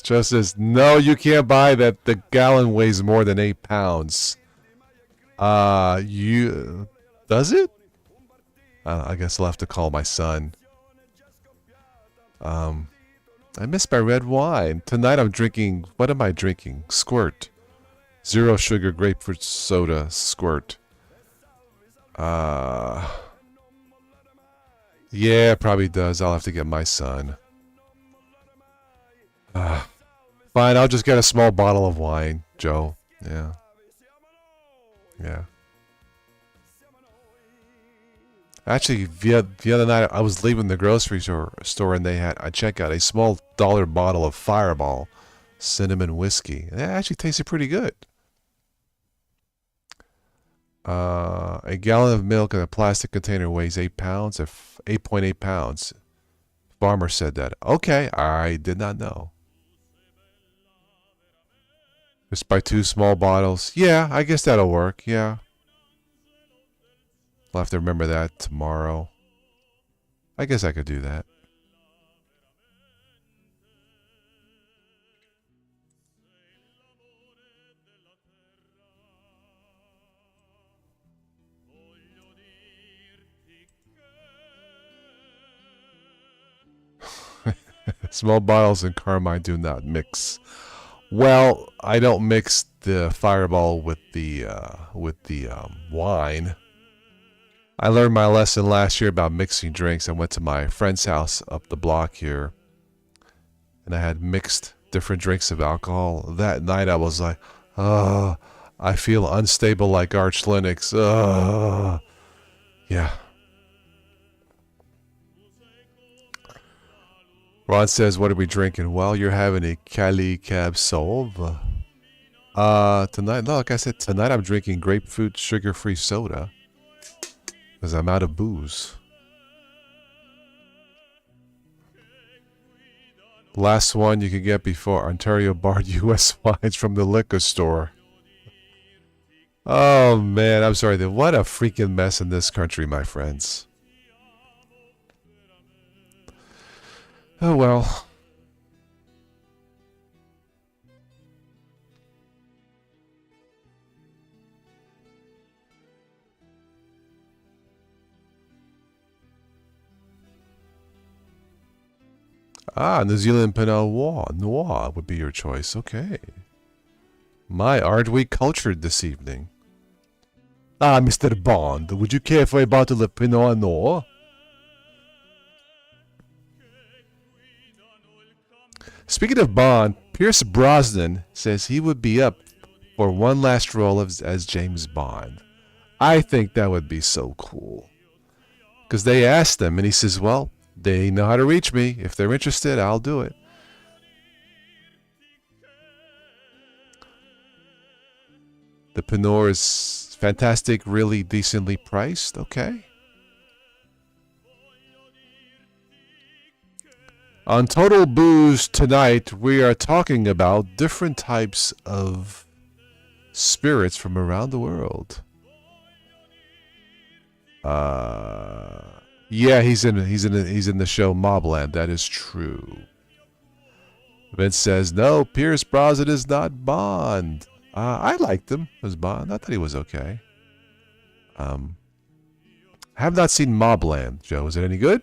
Joe says, no, you can't buy that. The gallon weighs more than 8 pounds. Does it? I guess I'll have to call my son. I missed my red wine. Tonight I'm drinking, what am I drinking? Squirt. Zero sugar grapefruit soda. Squirt. Yeah, it probably does. I'll have to get my son. Fine, I'll just get a small bottle of wine, Joe. Yeah. Actually, the other night I was leaving the grocery store and I checked out a small dollar bottle of Fireball cinnamon whiskey. It actually tasted pretty good. A gallon of milk in a plastic container weighs 8 pounds, 8.8 pounds. Farmer said that. Okay, I did not know. Just buy 2 small bottles. Yeah, I guess that'll work. Yeah. I'll have to remember that tomorrow. I guess I could do that. Small bottles and Carmine do not mix. Well, I don't mix the Fireball with the wine. I learned my lesson last year about mixing drinks. I went to my friend's house up the block here, and I had mixed different drinks of alcohol. That night I was like, I feel unstable like Arch Linux. Yeah. Ron says, what are we drinking? Well, you're having a Cali Cab Sauv. Tonight, no, like I said, tonight I'm drinking grapefruit sugar-free soda. Because I'm out of booze. Last one you can get before Ontario barred U.S. wines from the liquor store. Oh, man, I'm sorry. What a freaking mess in this country, my friends. Oh, well. New Zealand Pinot Noir would be your choice. Okay. Aren't we cultured this evening? Mr. Bond, would you care for a bottle of Pinot Noir? Speaking of Bond, Pierce Brosnan says he would be up for one last role as James Bond. I think that would be so cool. Because they asked him, and he says, well, they know how to reach me. If they're interested, I'll do it. The Pinot is fantastic, really decently priced. Okay. On Total Booze tonight, we are talking about different types of spirits from around the world. Yeah, he's in the show Mobland. That is true. Vince says no. Pierce Brosnan is not Bond. I liked him as Bond. I thought he was okay. I have not seen Mobland, Joe. Is it any good?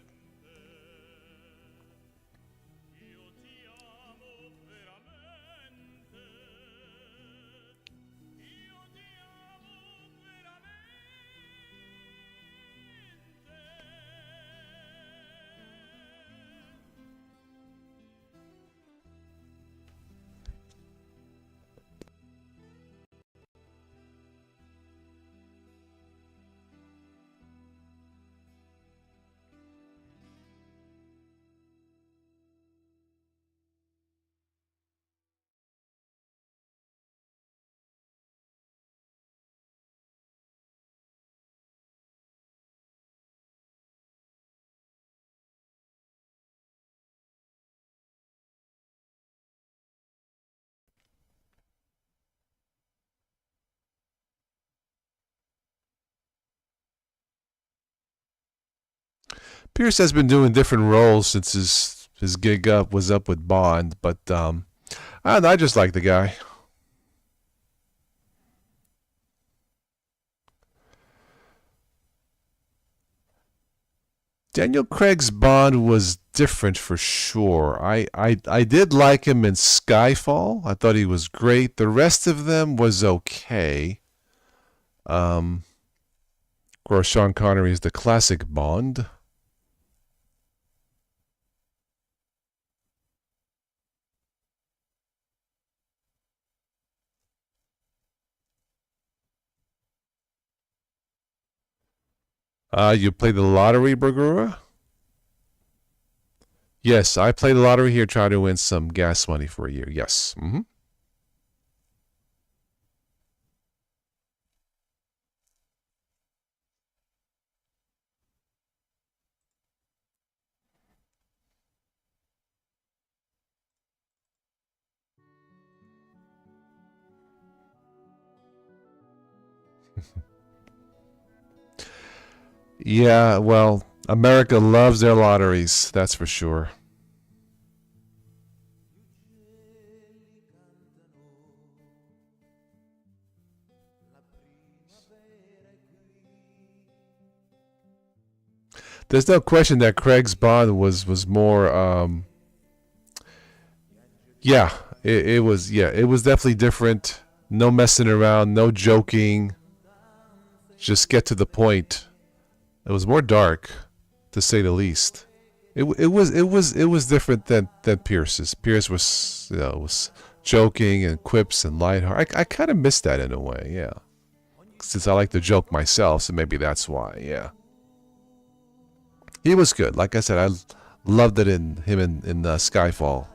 Pierce has been doing different roles since his gig was up with Bond, but I just like the guy. Daniel Craig's Bond was different for sure. I did like him in Skyfall. I thought he was great. The rest of them was okay. Of course, Sean Connery is the classic Bond. You play the lottery, Bergura? Yes, I play the lottery here, try to win some gas money for a year. Yes. Mm-hmm. Yeah, well, America loves their lotteries, that's for sure. There's no question that Craig's Bond was more yeah, it was definitely different. No messing around, no joking. Just get to the point. It was more dark, to say the least. It was different than Pierce's. Pierce was joking and quips and lighthearted. I kind of missed that in a way, yeah. Since I like to joke myself, so maybe that's why, yeah. He was good. Like I said, I loved it in Skyfall.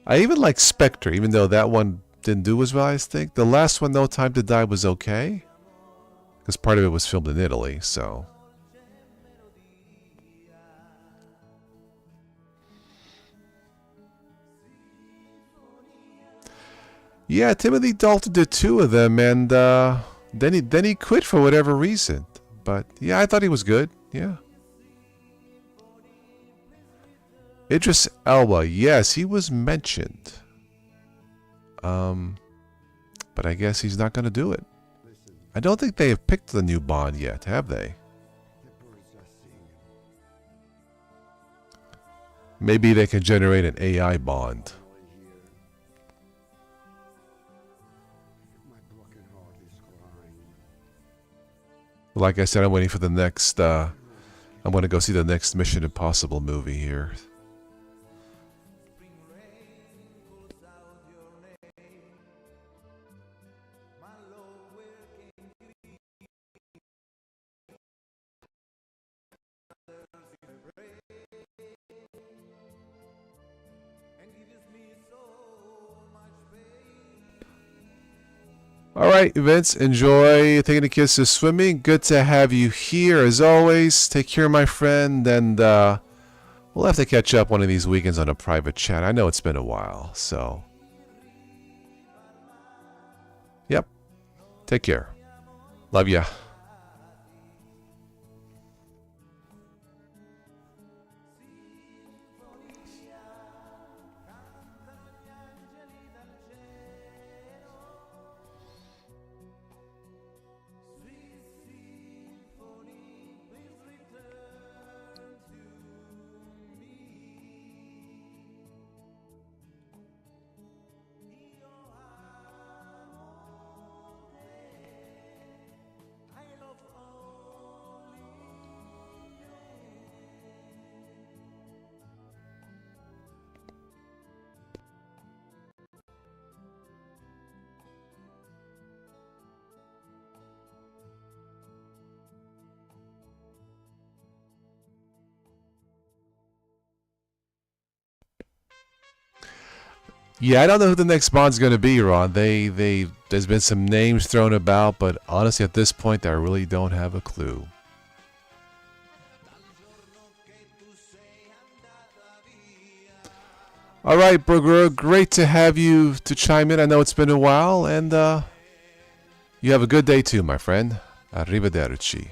I even like Spectre, even though that one didn't do as well, I think. The last one, No Time to Die, was okay. Because part of it was filmed in Italy, so. Yeah, Timothy Dalton did 2 of them, and then he quit for whatever reason. But yeah, I thought he was good. Yeah. Idris Elba, yes, he was mentioned. But I guess he's not going to do it. I don't think they have picked the new Bond yet, have they? Maybe they can generate an AI Bond. Like I said, I'm waiting for the next, I'm going to go see the next Mission Impossible movie here. All right, Vince, enjoy taking the kids to swimming. Good to have you here, as always. Take care, my friend, and we'll have to catch up one of these weekends on a private chat. I know it's been a while, so. Yep. Take care. Love ya. Yeah, I don't know who the next Bond's going to be, Ron. There's been some names thrown about, but honestly, at this point, I really don't have a clue. All right, Burger, great to have you to chime in. I know it's been a while, and you have a good day too, my friend. Arrivederci.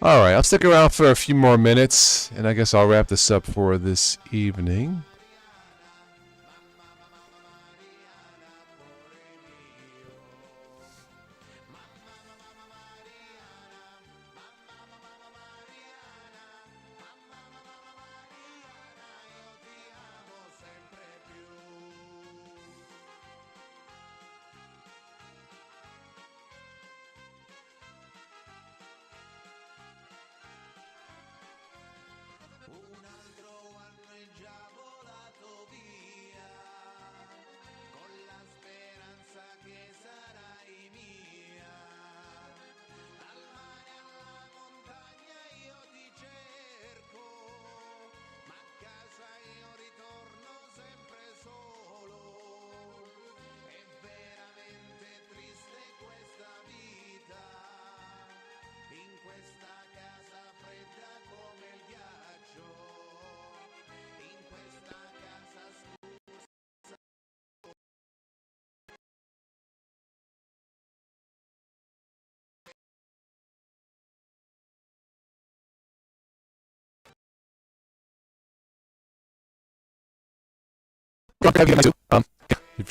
All right, I'll stick around for a few more minutes, and I guess I'll wrap this up for this evening.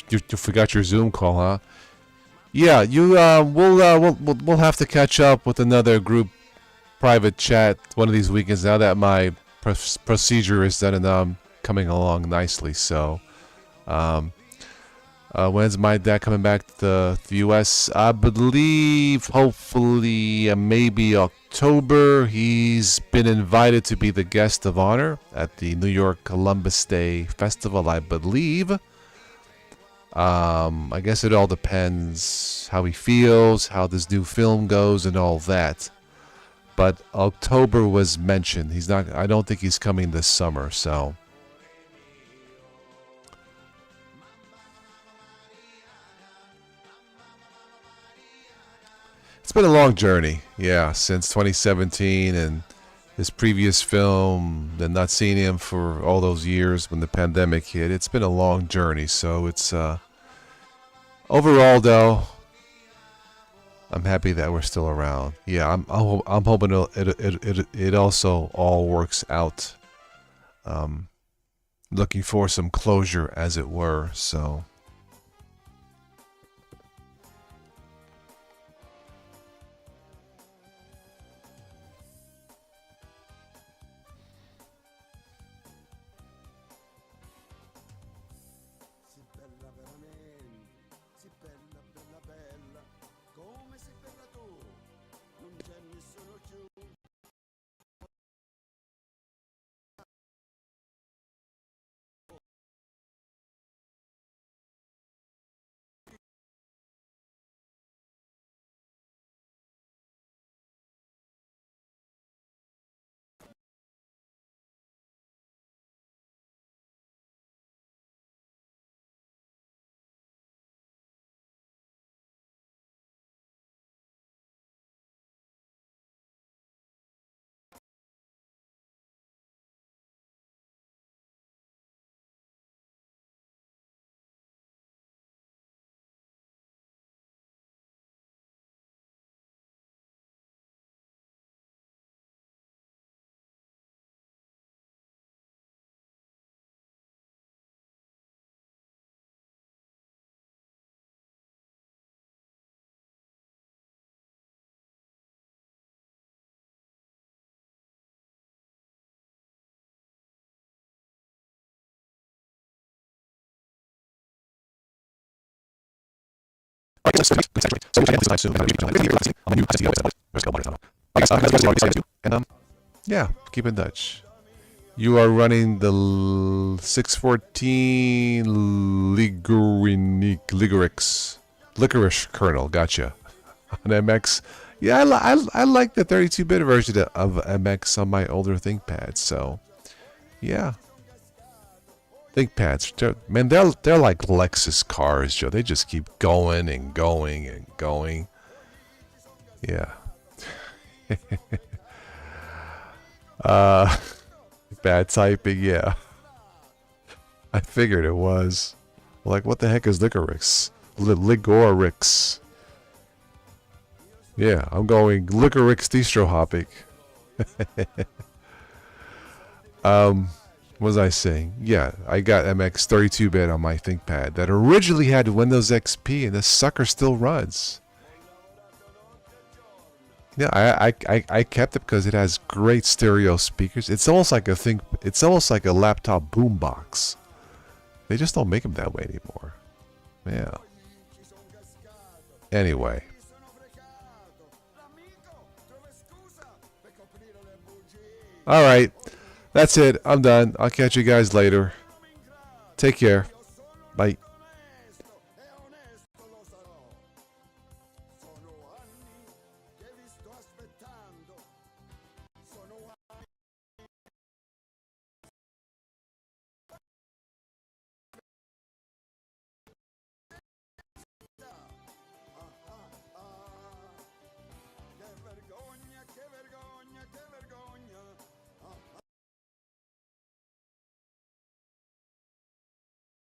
You forgot your Zoom call, huh? Yeah, we'll have to catch up with another group private chat one of these weekends. Now that my procedure is done and coming along nicely, so when's my dad coming back to the U.S.? I believe, hopefully, maybe October. He's been invited to be the guest of honor at the New York Columbus Day Festival, I believe. I guess it all depends how he feels, how this new film goes, and all that. But October was mentioned. He's not. I don't think he's coming this summer. So. It's been a long journey, yeah, since 2017 and his previous film, and not seeing him for all those years when the pandemic hit. It's been a long journey, so it's overall though, I'm happy that we're still around. Yeah, I'm hoping it also all works out. Looking for some closure, as it were. So. And yeah, keep in touch. You are running the 614 Licorice kernel. Gotcha. On MX. Yeah, I like the 32-bit version of MX on my older ThinkPads. So, yeah. ThinkPads, man, they're like Lexus cars, Joe. They just keep going and going and going. Yeah. Bad typing, yeah. I figured it was. Like, what the heck is licorice? Ligorix. Yeah, I'm going licorice distro hopping. What was I saying? Yeah, I got MX 32-bit on my ThinkPad that originally had Windows XP, and this sucker still runs. Yeah, I kept it because it has great stereo speakers. It's almost like a laptop boombox. They just don't make them that way anymore. Yeah. Anyway. All right. That's it. I'm done. I'll catch you guys later. Take care. Bye.